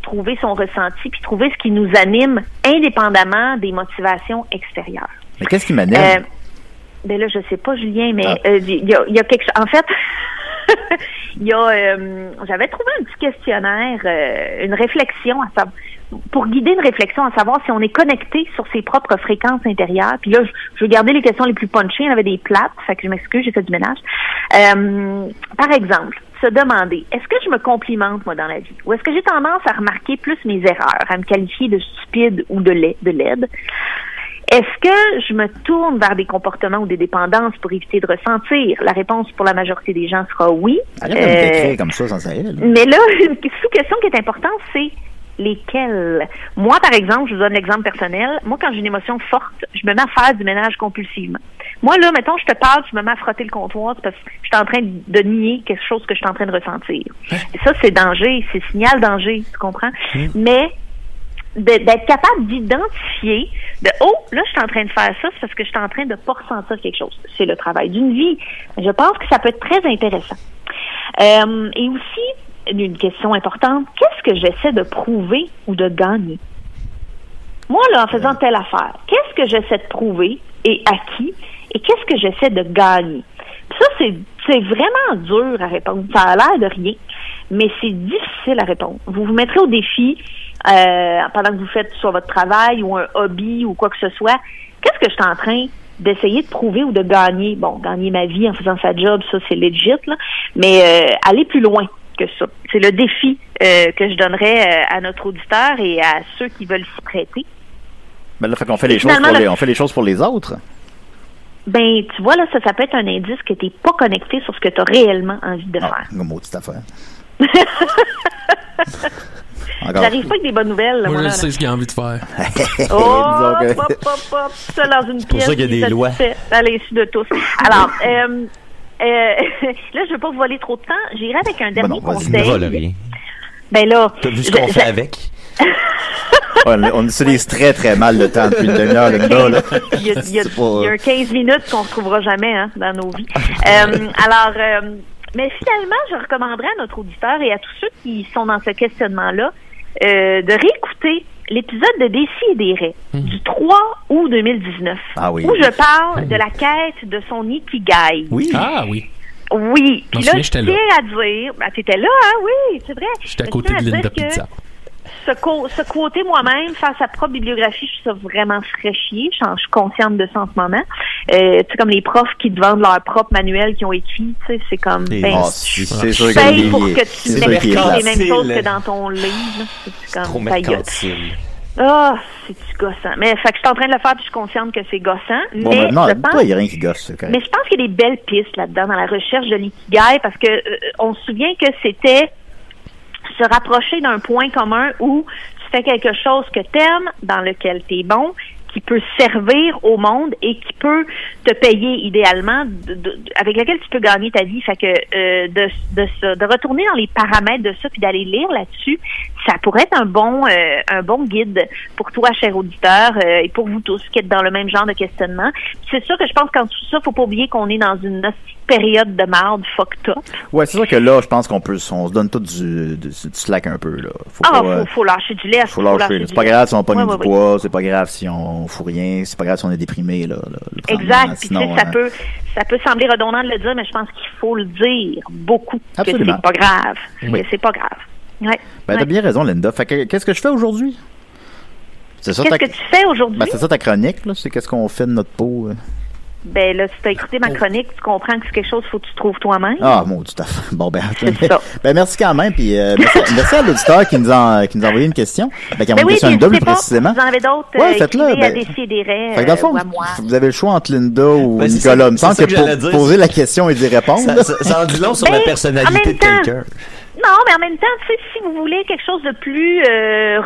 trouver son ressenti, puis trouver ce qui nous anime indépendamment des motivations extérieures. Mais qu'est-ce qui m'anime? Ben là, je sais pas, Julien, mais il y a quelque chose. En fait, j'avais trouvé un petit questionnaire, une réflexion à savoir, pour guider une réflexion à savoir si on est connecté sur ses propres fréquences intérieures. Puis là, je vais garder les questions les plus punchées. Il y en avait des plates, fait que je m'excuse, j'ai fait du ménage. Par exemple, se demander, est-ce que je me complimente, moi, dans la vie? Ou est-ce que j'ai tendance à remarquer plus mes erreurs, à me qualifier de stupide ou de laide? Est-ce que je me tourne vers des comportements ou des dépendances pour éviter de ressentir? La réponse pour la majorité des gens sera oui. Arrête de me décrire comme ça, sans sérieux. Mais là, une sous-question qui est importante, c'est lesquels. Moi, par exemple, je vous donne l'exemple personnel. Moi, quand j'ai une émotion forte, je me mets à faire du ménage compulsivement. Moi, là, mettons, je te parle, je me mets à frotter le comptoir parce que je suis en train de nier quelque chose que je suis en train de ressentir. Et ça, c'est danger, c'est signal danger, tu comprends? Mais d'être capable d'identifier là, je suis en train de faire ça, c'est parce que je suis en train de pas ressentir quelque chose. C'est le travail d'une vie. Je pense que ça peut être très intéressant. Et aussi, une question importante, qu'est-ce que j'essaie de prouver ou de gagner? Moi, là, en faisant telle affaire, qu'est-ce que j'essaie de prouver et à qui? Et qu'est-ce que j'essaie de gagner? Puis ça, c'est vraiment dur à répondre. Ça a l'air de rien, mais c'est difficile à répondre. Vous vous mettrez au défi pendant que vous faites soit votre travail ou un hobby ou quoi que ce soit. Qu'est-ce que je suis en train d'essayer de prouver ou de gagner? Bon, gagner ma vie en faisant sa job, ça, c'est legit, là. Mais aller plus loin que ça. C'est le défi que je donnerais à notre auditeur et à ceux qui veulent s'y prêter. Ben là, fait qu'on fait on fait les choses pour les autres. Ben, tu vois, là, ça peut être un indice que tu n'es pas connecté sur ce que tu as réellement envie de faire. Une maudite affaire. J'arrive pas avec des bonnes nouvelles. Moi, je sais ce qu'il a envie de faire. Hop, ça dans une pièce. C'est pour ça qu'il y a des lois. À l'insu de tous. Alors, là, je veux pas vous voler trop de temps. J'irai avec un dernier conseil. Ne vole rien. Ben là... T'as vu ce qu'on fait avec? On utilise très très mal le temps depuis une demi-heure, le gars, là. Il y a un 15 minutes qu'on ne retrouvera jamais dans nos vies. Mais finalement, je recommanderais à notre auditeur et à tous ceux qui sont dans ce questionnement-là de réécouter l'épisode de Décidérez du 3 août 2019 où je parle de la quête de son Ikigai. Oui. Ah oui. Oui. Puis là, je tiens là. à dire... t'étais là, hein? Oui, c'est vrai. J'étais à côté de Linda Pizza. Se quoter moi-même, faire sa propre bibliographie, je trouve ça vraiment fraîchier. Je suis consciente de ça en ce moment. Tu sais, comme les profs qui te vendent leur propre manuel qu'ils ont écrit, tu sais, c'est comme, c'est sûr que pour que tu m'expliques les mêmes choses que dans ton livre. C'est comme, trop mercantile. C'est-tu gossant. Mais, fait que je suis en train de le faire puis je suis consciente que c'est gossant. Bon, mais non, il n'y a rien qui gosse, c'est correct. Mais je pense qu'il y a des belles pistes là-dedans dans la recherche de l'ikigai parce que, on se souvient que c'était se rapprocher d'un point commun où tu fais quelque chose que t'aimes, dans lequel t'es bon, qui peut servir au monde et qui peut te payer idéalement, avec lequel tu peux gagner ta vie. Fait que de retourner dans les paramètres de ça puis d'aller lire là-dessus, ça pourrait être un bon guide pour toi, cher auditeur, et pour vous tous qui êtes dans le même genre de questionnement. Puis c'est sûr que je pense qu'en tout ça, faut pas oublier qu'on est dans une période de marde fucked up. Ouais, c'est sûr que là, je pense on se donne tout du slack un peu, là. Faut lâcher du lest. Faut lâcher. C'est pas grave si on pas mis du poids, c'est pas grave si on fout rien, c'est pas grave si on est déprimé, là. Exact. Puis tu sais, ça peut sembler redondant de le dire, mais je pense qu'il faut le dire beaucoup. Absolument. Que c'est pas grave. Mais c'est pas grave. Ouais. T'as bien raison, Linda. Fait que, qu'est-ce que je fais aujourd'hui? Qu'est-ce que tu fais aujourd'hui? C'est ça ta chronique, là. C'est qu'est-ce qu'on fait de notre peau. Ben là, si t'as écouté ma chronique, tu comprends que c'est quelque chose qu'il faut que tu trouves toi-même. Ah, mon tout à fait. Bon, c'est ça. Ben merci quand même, puis merci à l'auditeur qui nous a envoyé une question. Qui a envoyé une question à Linda, plus précisément. Vous en avez d'autres faites-le. À Décidérez, fait que dans le fond, vous avez le choix entre Linda ou Nicolas. Il me semble que pour poser la question et d'y répondre. Ça en dit long sur la personnalité de quelqu'un. Non, mais en même temps, tu sais, si vous voulez quelque chose de plus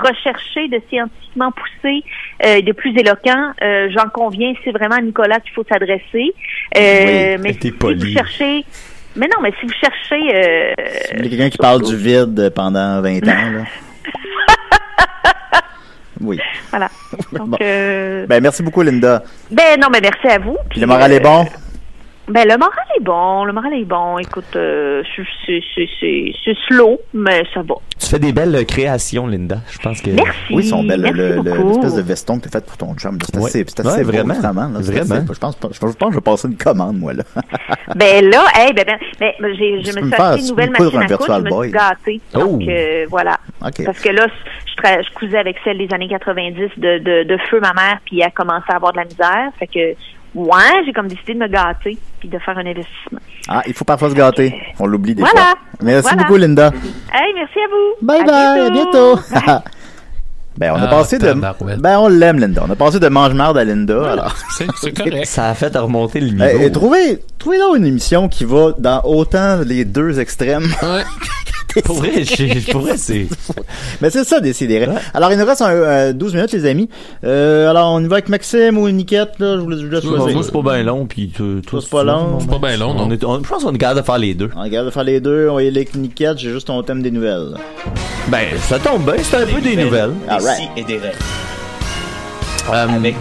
recherché, de scientifiquement poussé, de plus éloquent, j'en conviens, c'est vraiment à Nicolas qu'il faut s'adresser. Mais si vous cherchez... Mais non, mais si vous cherchez... il y a quelqu'un qui parle du vide pendant 20 ans, là. Oui. Voilà. Donc, Ben, merci beaucoup, Linda. Ben, non, mais merci à vous. Puis le moral est bon? Ben, le moral est bon. Écoute, c'est slow, mais ça va. Tu fais des belles créations, Linda. Je pense que... Merci. Oui, ils sont belles. L'espèce de veston que tu as fait pour ton chum. C'est assez vraiment. Beau, là. Vraiment. Je pense que je vais passer une commande, moi, là. Ben là, je me suis acheté une nouvelle machine à coudre, je me suis gâtée. Donc, voilà. Okay. Parce que là, je cousais avec celle des années 90 de feu ma mère, puis elle a commencé à avoir de la misère. Fait que... Ouais, j'ai comme décidé de me gâter puis de faire un investissement. Ah, il faut parfois se gâter. On l'oublie des fois. Merci beaucoup, Linda. Hey, merci à vous. Bye bye, à bientôt. Ben, on a passé de... Ben, on l'aime, Linda. On a passé de mange-marde à Linda, alors. C'est correct. Ça a fait remonter le niveau. Trouvez donc une émission qui va dans autant les deux extrêmes. Ouais. Pour vrai, c'est... Mais c'est ça, Décidérez. Ouais. Alors, il nous reste 12 minutes, les amis. Alors, on y va avec Maxime ou Niquette, là. Je vous laisse choisir. Moi, c'est pas bien long, puis toi, c'est pas long. C'est pas bien long, non. Je pense qu'on est capable de faire les deux. On est capable de faire les deux. On va y aller avec Niquette. J'ai juste ton thème des nouvelles. Ben, ça tombe bien. C'est un peu des nouvelles. Ici et des rêves. Avec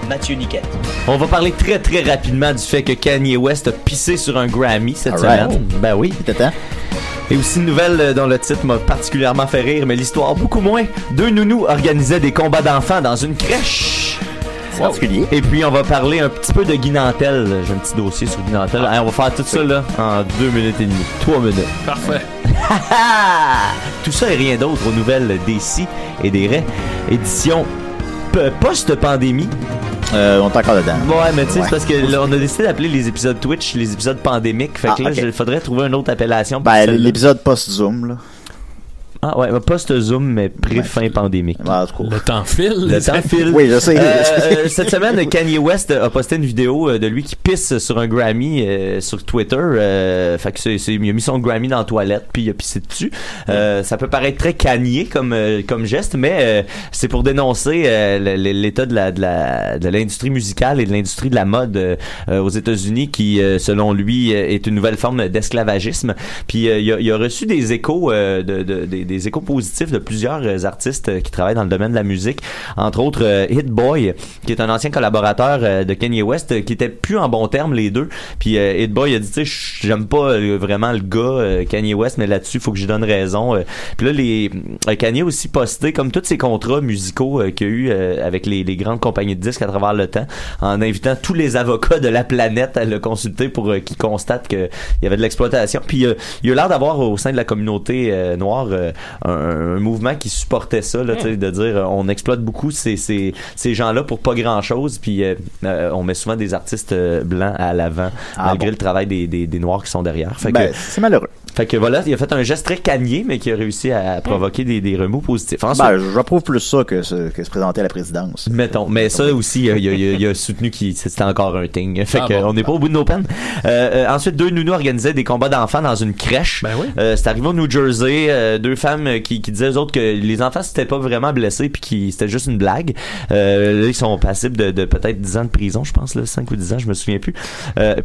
Mathieu Niquette. On va parler très, très rapidement du fait que Kanye West a pissé sur un Grammy cette semaine. Ben oui. Et aussi une nouvelle dont le titre m'a particulièrement fait rire, mais l'histoire beaucoup moins. 2 nounous organisaient des combats d'enfants dans une crèche. C'est particulier. Et puis on va parler un petit peu de Guy Nantel. J'ai un petit dossier sur Guy Nantel. On va faire tout ça là en 2 minutes et demie. 3 minutes. Parfait. Tout ça et rien d'autre aux nouvelles d'Ici et des Raies. Édition post-pandémie. On est encore dedans. Ouais, mais tu sais, c'est parce que là, on a décidé d'appeler les épisodes Twitch les épisodes pandémiques. Fait que là, il faudrait trouver une autre appellation. Ben, l'épisode post-Zoom, là. Ah ouais, post-Zoom, mais pré-fin pandémique. Le temps file. Le temps file. Oui, je sais. Cette semaine, Kanye West a posté une vidéo de lui qui pisse sur un Grammy sur Twitter. Fait que il a mis son Grammy dans la toilette, puis il a pissé dessus. Ça peut paraître très Kanye comme geste, mais c'est pour dénoncer l'état de l'industrie musicale et de l'industrie de la mode aux États-Unis, qui, selon lui, est une nouvelle forme d'esclavagisme. Puis il a reçu des échos des échos positifs de plusieurs artistes qui travaillent dans le domaine de la musique, entre autres Hit Boy, qui est un ancien collaborateur de Kanye West, qui était plus en bon terme les deux. Puis Hit Boy a dit, tu sais, j'aime pas vraiment le gars Kanye West, mais là-dessus faut que j'y donne raison. Puis là, Kanye a aussi posté comme tous ses contrats musicaux qu'il y a eu avec les grandes compagnies de disques à travers le temps, en invitant tous les avocats de la planète à le consulter pour qu'ils constatent qu'il y avait de l'exploitation. Puis il a l'air d'avoir au sein de la communauté noire un mouvement qui supportait ça, là, de dire on exploite beaucoup ces gens-là pour pas grand-chose, puis on met souvent des artistes blancs à l'avant malgré le travail des noirs qui sont derrière. Fait que c'est malheureux. Fait que voilà, il a fait un geste très Kanye, mais qui a réussi à provoquer des remous positifs. Ensuite, j'approuve plus ça que se présenter à la présidence. Mettons, mais ça aussi, il a soutenu que c'était encore un thing. Fait que on n'est pas au bout de nos peines. Ensuite, 2 nounous organisaient des combats d'enfants dans une crèche. C'est arrivé au New Jersey, 2 femmes qui disaient aux autres que les enfants s'étaient pas vraiment blessés puis que c'était juste une blague. Là, ils sont passibles de peut-être 10 ans de prison, je pense, là, 5 ou 10 ans, je me souviens plus.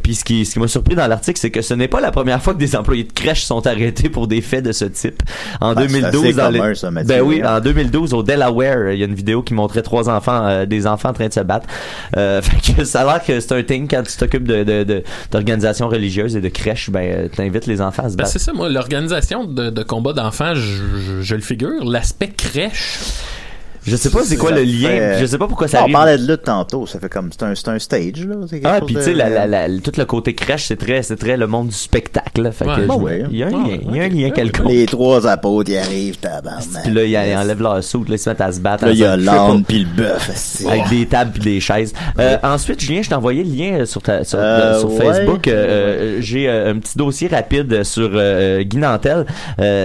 Puis ce qui m'a surpris dans l'article, c'est que ce n'est pas la première fois que des employés de crèche sont arrêtés pour des faits de ce type. En 2012, en 2012 au Delaware, il y a une vidéo qui montrait 3 enfants, des enfants en train de se battre. Fait que ça a l'air que c'est un thing quand tu t'occupes d'organisations religieuses et de crèches, t'invites les enfants à se battre. C'est ça, moi, l'organisation de combat d'enfants, je le figure. L'aspect crèche. Je sais pas c'est quoi le lien, je sais pas pourquoi ça arrive. On parlait de lutte tantôt, ça fait comme c'est un stage là. Puis tu sais tout le côté crèche, c'est très le monde du spectacle là. Fait que il y a un lien quelconque. Les 3 apôtres ils arrivent tabarnak. Puis là ils enlèvent leur soute, là, ils se mettent à se battre. Là il y a l'âne puis le bœuf avec des tables puis des chaises. Ensuite Julien, je t'ai envoyé le lien sur Facebook. J'ai un petit dossier rapide sur Guy Nantel.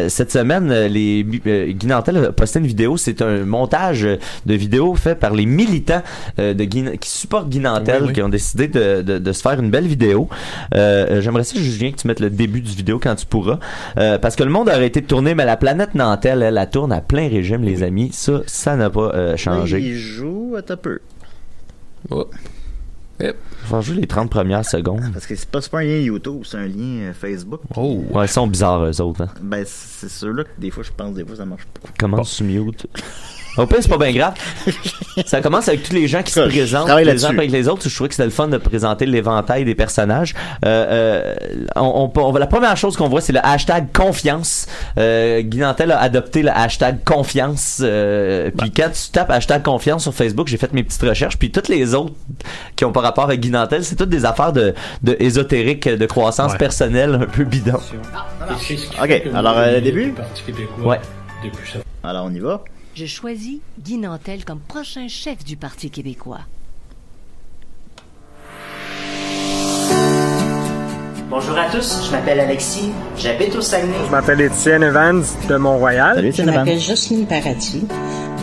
Cette semaine Guy Nantel a posté une vidéo, c'est un montage de vidéos fait par les militants qui supportent Guy Nantel, qui ont décidé de se faire une belle vidéo. J'aimerais ça, Julien, que tu mettes le début du vidéo quand tu pourras, parce que le monde a arrêté de tourner, mais la planète Nantel, elle tourne à plein régime, les amis. Ça n'a pas changé. Il joue à peu. Faut jouer les 30 premières secondes. Parce que c'est pas un lien YouTube, c'est un lien Facebook. Ouais, ils sont bizarres, eux autres. Hein. C'est ceux-là que des fois, je pense, des fois, ça marche pas. Comment tu mute? Au pire, c'est pas bien grave. Ça commence avec tous les gens qui se présentent les uns avec les autres. Je trouvais que c'était le fun de présenter l'éventail des personnages. La première chose qu'on voit, c'est le hashtag confiance. Guy Nantel a adopté le hashtag confiance. Puis quand tu tapes hashtag confiance sur Facebook, j'ai fait mes petites recherches. Puis toutes les autres qui ont pas rapport avec Guy Nantel, c'est toutes des affaires de ésotérique, de croissance personnelle, un peu bidon. Ok, alors début? Ouais. Alors on y va. Je choisis Guy Nantel comme prochain chef du Parti québécois. Bonjour à tous, je m'appelle Alexis, j'habite au Saguenay. Je m'appelle Étienne Evans de Mont-Royal. Salut, je m'appelle Jocelyne Paradis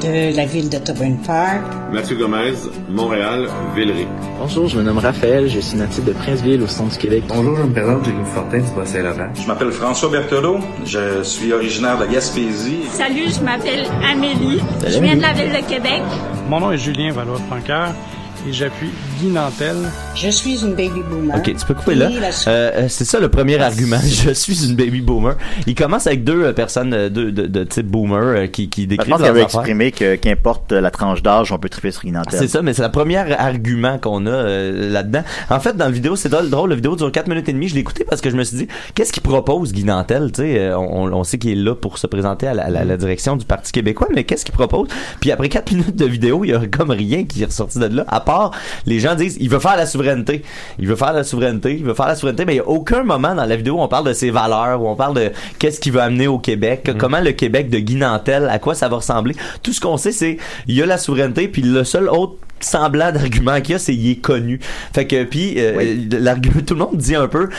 de la ville de Tobin Park. Mathieu Gomez, Montréal, Villeray. Bonjour, je me nomme Raphaël, je suis natif de Princeville au centre du Québec. Bonjour, je me présente Jérémy Fortin du Bas-Saint-Laurent. Je m'appelle François Berthelot, je suis originaire de Gaspésie. Salut, je m'appelle Amélie, je viens de la ville de Québec. Mon nom est Julien Valois-Francoeur et j'appuie Guy Nantel. Je suis une baby boomer. Ok, tu peux couper là. C'est ça le premier argument. Je suis une baby boomer. Il commence avec 2 personnes de type boomer qui décrivent. Je pense qu'il avait exprimé que qu'importe la tranche d'âge, on peut triper sur Guy Nantel. C'est ça, mais c'est le premier argument qu'on a là-dedans. En fait, dans la vidéo, c'est drôle. La vidéo dure 4 minutes et demie. Je l'ai écouté parce que je me suis dit, qu'est-ce qu'il propose Guy Nantel? Tu sais, on sait qu'il est là pour se présenter à la direction du Parti québécois, mais qu'est-ce qu'il propose? Puis après 4 minutes de vidéo, il y a comme rien qui est ressorti de là. À part, les gens disent, il veut faire la souveraineté. Il veut faire la souveraineté, mais il n'y a aucun moment dans la vidéo où on parle de ses valeurs, où on parle de qu'est-ce qu'il veut amener au Québec, comment le Québec de Guy Nantel, à quoi ça va ressembler. Tout ce qu'on sait, c'est, il y a la souveraineté, puis le seul autre semblant d'argument qu'il y a, c'est il est connu. Fait que, puis, l'argument, tout le monde dit un peu,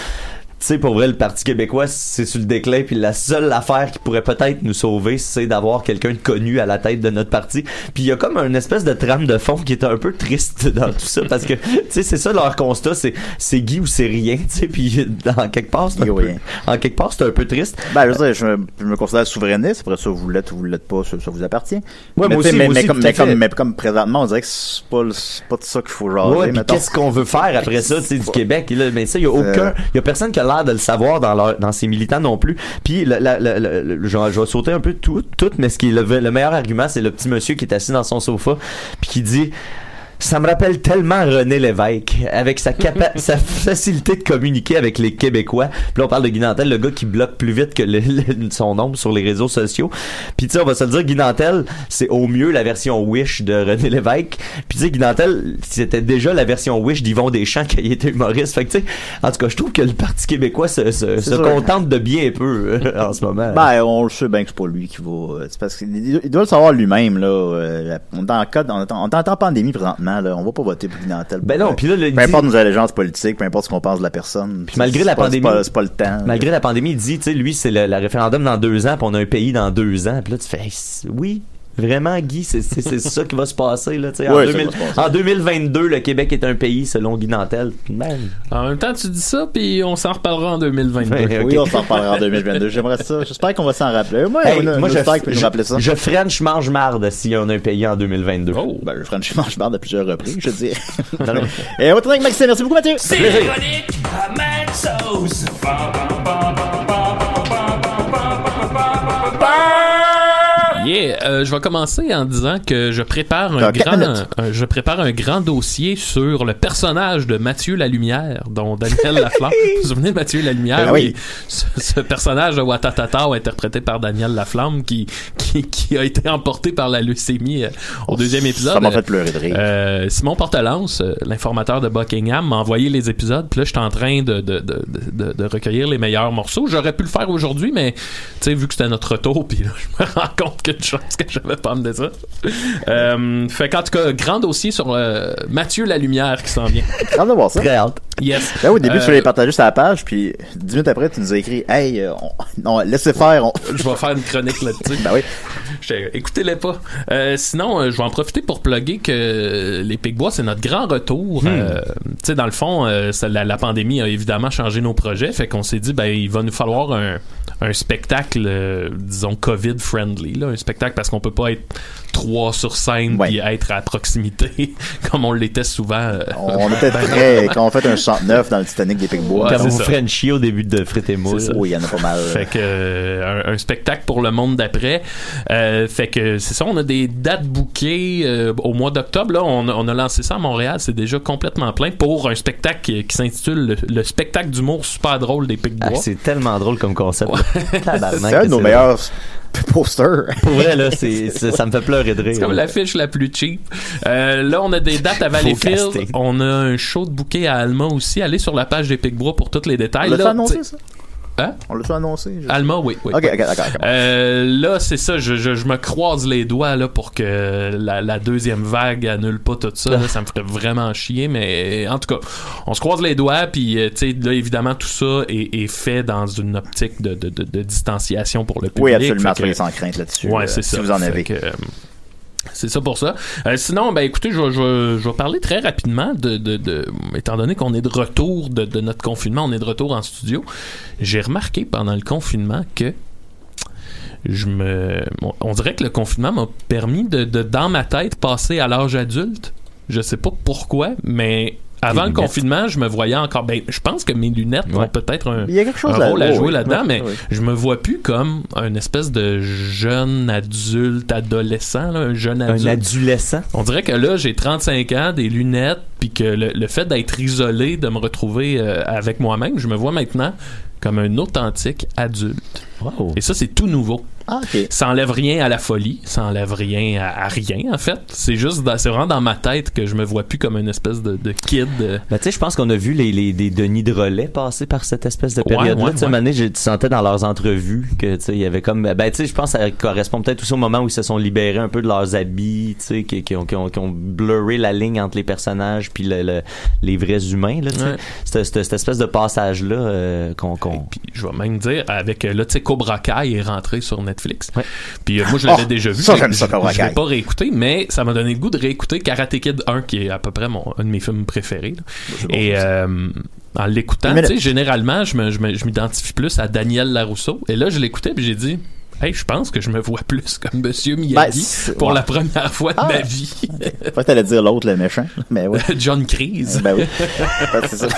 sais, pour vrai, le Parti québécois, c'est sur le déclin, puis la seule affaire qui pourrait peut-être nous sauver, c'est d'avoir quelqu'un de connu à la tête de notre parti. Puis il y a comme une espèce de trame de fond qui est un peu triste dans tout ça, parce que, tu sais, c'est ça leur constat, c'est Guy ou c'est rien, tu sais, puis en quelque part, c'est un peu triste. Ben, je veux dire, je me considère souverainiste, après ça, vous l'êtes ou vous l'êtes pas, ça vous appartient. Ouais, mais comme présentement, on dirait que c'est pas de ça qu'il faut jaser. Ouais, puis qu'est-ce qu'on veut faire après ça, tu sais, du Québec, là, mais ça, il y a personne qui a l'air de le savoir dans ses militants non plus. Puis je vais sauter un peu tout, mais ce qui est le meilleur argument, c'est le petit monsieur qui est assis dans son sofa puis qui dit: ça me rappelle tellement René Lévesque, avec sa facilité de communiquer avec les Québécois. Puis là, on parle de Guy Nantel, le gars qui bloque plus vite que son nombre sur les réseaux sociaux. Puis tu sais, on va se le dire, Guy Nantel, c'est au mieux la version Wish de René Lévesque. Puis tu sais, Guy Nantel, c'était déjà la version Wish d'Yvon Deschamps quand il était humoriste. Fait que tu sais, en tout cas, je trouve que le Parti québécois se contente de bien peu en ce moment. Ben, on le sait bien que c'est pas lui qui va... C'est parce qu'il doit le savoir lui-même, là. On est en pandémie présentement. Là, on va pas voter pour Guy Nantel. Ben non, puis là, peu importe nos allégeances politiques, peu importe ce qu'on pense de la personne. Puis malgré la pandémie, c'est pas le temps. Malgré la pandémie, il dit, tu sais, lui, c'est le référendum dans 2 ans, puis on a un pays dans 2 ans. Puis là, tu fais, oui. Vraiment, Guy, c'est ça qui va se passer, là, tu sais. En 2022, le Québec est un pays selon Guy Nantel. Man. En même temps, tu dis ça, puis on s'en reparlera en 2022. Okay. Oui, on s'en reparlera en 2022. J'aimerais ça. J'espère qu'on va s'en rappeler. Moi, j'espère qu'on va nous rappeler ça. Je French mange marde si on a un pays en 2022. Oh, ben, le French mange marde à plusieurs reprises, je dis. Et on va tourner avec Maxime. Merci beaucoup, Mathieu. C'est ironique à Maxos. Yeah, je vais commencer en disant que je prépare un grand dossier sur le personnage de Mathieu Lalumière, dont Daniel Laflamme. Vous vous souvenez de Mathieu Lalumière? Ben oui. Ce personnage de Watatata interprété par Daniel Laflamme qui a été emporté par la leucémie au 2e épisode. Ça m'a fait pleurer de rire. Simon Portelance, l'informateur de Buckingham, m'a envoyé les épisodes, puis là, je suis en train de recueillir les meilleurs morceaux. J'aurais pu le faire aujourd'hui, mais tu sais, vu que c'était notre retour, puis là, je me rends compte que de chance que j'avais pas amené ça. Fait qu'en tout cas, grand dossier sur Mathieu Lalumière qui s'en vient. Hâte de voir ça. Très hâte. Yes. Là, au début, tu l'avais partagé sur la page, puis 10 minutes après, tu nous as écrit: hey, non, laissez faire. Je vais faire une chronique là-dessus. Ben oui. Écoutez-les pas. Sinon, je vais en profiter pour plugger que les Picbois, c'est notre grand retour. Tu sais, dans le fond, la pandémie a évidemment changé nos projets. Fait qu'on s'est dit, ben, il va nous falloir un spectacle, disons, COVID-friendly, là, un spectacle parce qu'on peut pas être 3 sur scène puis être à proximité comme on l'était souvent. On était prêts quand on fait un 69 dans le Titanic des Picbois. Quand vous Frenchiez au début de Frites et Moules. Oui, il y en a pas mal. Fait que un spectacle pour le monde d'après. Fait que c'est ça, on a des dates bookées au mois d'octobre. Là, on a lancé ça à Montréal, c'est déjà complètement plein pour un spectacle qui s'intitule le spectacle d'humour super drôle des Picbois. Ah, c'est tellement drôle comme concept. C'est un de nos meilleurs poster. Pour vrai, là, ça me fait pleurer de rire. C'est comme l'affiche la plus cheap. Là, on a des dates à Valleyfield. On a un show de bouquet à Alma aussi. Allez sur la page des Picbois pour tous les détails. On l'a annoncé, ça? Hein? On l'a annoncé? Alma, oui. Ok, d'accord. Là, c'est ça. Je me croise les doigts là, pour que la deuxième vague annule pas tout ça. Là, ça me ferait vraiment chier. Mais en tout cas, on se croise les doigts. Puis, tu sais, là, évidemment, tout ça est fait dans une optique de distanciation pour le public. Oui, absolument. Soyez sans crainte là-dessus. Ouais, c'est ça. Si vous en avez. C'est ça pour ça. Sinon, ben écoutez, je vais parler très rapidement étant donné qu'on est de retour de notre confinement, on est de retour en studio. J'ai remarqué pendant le confinement que on dirait que le confinement m'a permis de dans ma tête passer à l'âge adulte. Je sais pas pourquoi, mais avant le confinement, je me voyais encore. Ben, je pense que mes lunettes ont peut-être un rôle à jouer là-dedans, mais je me vois plus comme un espèce de jeune adulte, adolescent, là, un jeune adulte. Un adolescent. On dirait que là, j'ai 35 ans, des lunettes, puis que le fait d'être isolé, de me retrouver avec moi-même, je me vois maintenant comme un authentique adulte. Et ça, c'est tout nouveau. Ah, OK. Ça enlève rien à la folie, ça enlève rien à rien, en fait. C'est juste, c'est vraiment dans ma tête que je me vois plus comme une espèce de kid. Ben, tu sais, je pense qu'on a vu les Denis de Relais passer par cette espèce de période-là. Tu sais, à un moment donné, tu sentais dans leurs entrevues que, tu sais, il y avait comme, ben, tu sais, je pense que ça correspond peut-être aussi au moment où ils se sont libérés un peu de leurs habits, tu sais, qui ont blurré la ligne entre les personnages puis les vrais humains, là, tu sais. Cette espèce de passage-là, Puis, je vais même dire, avec, là, tu sais, Cobra Kai est rentré sur Netflix. Puis moi, je l'avais déjà vu. Ça, j'aime ça, Cobra Kai. Je l'ai pas réécouté, mais ça m'a donné le goût de réécouter Karate Kid 1, qui est à peu près un de mes films préférés. Et en l'écoutant, tu sais, généralement, je m'identifie plus à Daniel Larousseau. Et là, je l'écoutais, puis j'ai dit... Hey, je pense que je me vois plus comme Monsieur Miyagi pour la première fois de ma vie. Okay. Pas t'allais dire l'autre, le méchant, mais ouais. John Kreese. Ben oui. C'est ça.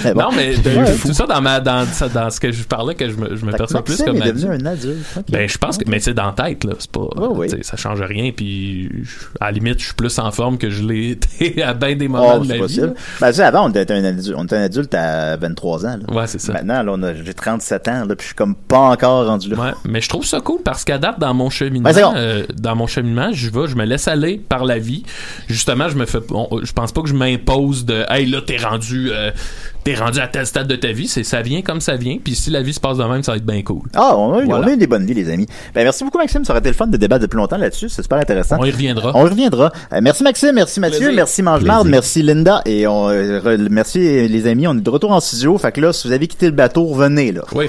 Mais bon. Non, mais tout ça dans ce que je parlais, que je me perçois plus comme adulte. Devenu un adulte. Okay. Ben, je pense que, mais c'est dans la tête, là. C'est pas, ça change rien, puis à la limite, je suis plus en forme que je l'ai été à bien des moments de ma vie. Ben, tu sais, avant, on était un adulte à 23 ans, là. Ouais, c'est ça. Maintenant, là, j'ai 37 ans, là, puis je suis comme pas encore rendu là. Ouais, mais je trouve ça cool parce qu'à date dans mon cheminement, je me laisse aller par la vie. Justement, je pense pas que je m'impose de hey là t'es rendu à tel stade de ta vie, ça vient comme ça vient, puis si la vie se passe de même, ça va être bien cool. Ah, on a eu des bonnes vies, les amis. Ben merci beaucoup Maxime, ça aurait été le fun de débattre depuis longtemps là-dessus, c'est super intéressant. On y reviendra. Merci Maxime, merci Mathieu, plaisir. Merci Mange-Marde, merci Linda et merci les amis, on est de retour en studio, fait que là si vous avez quitté le bateau, revenez là. Oui.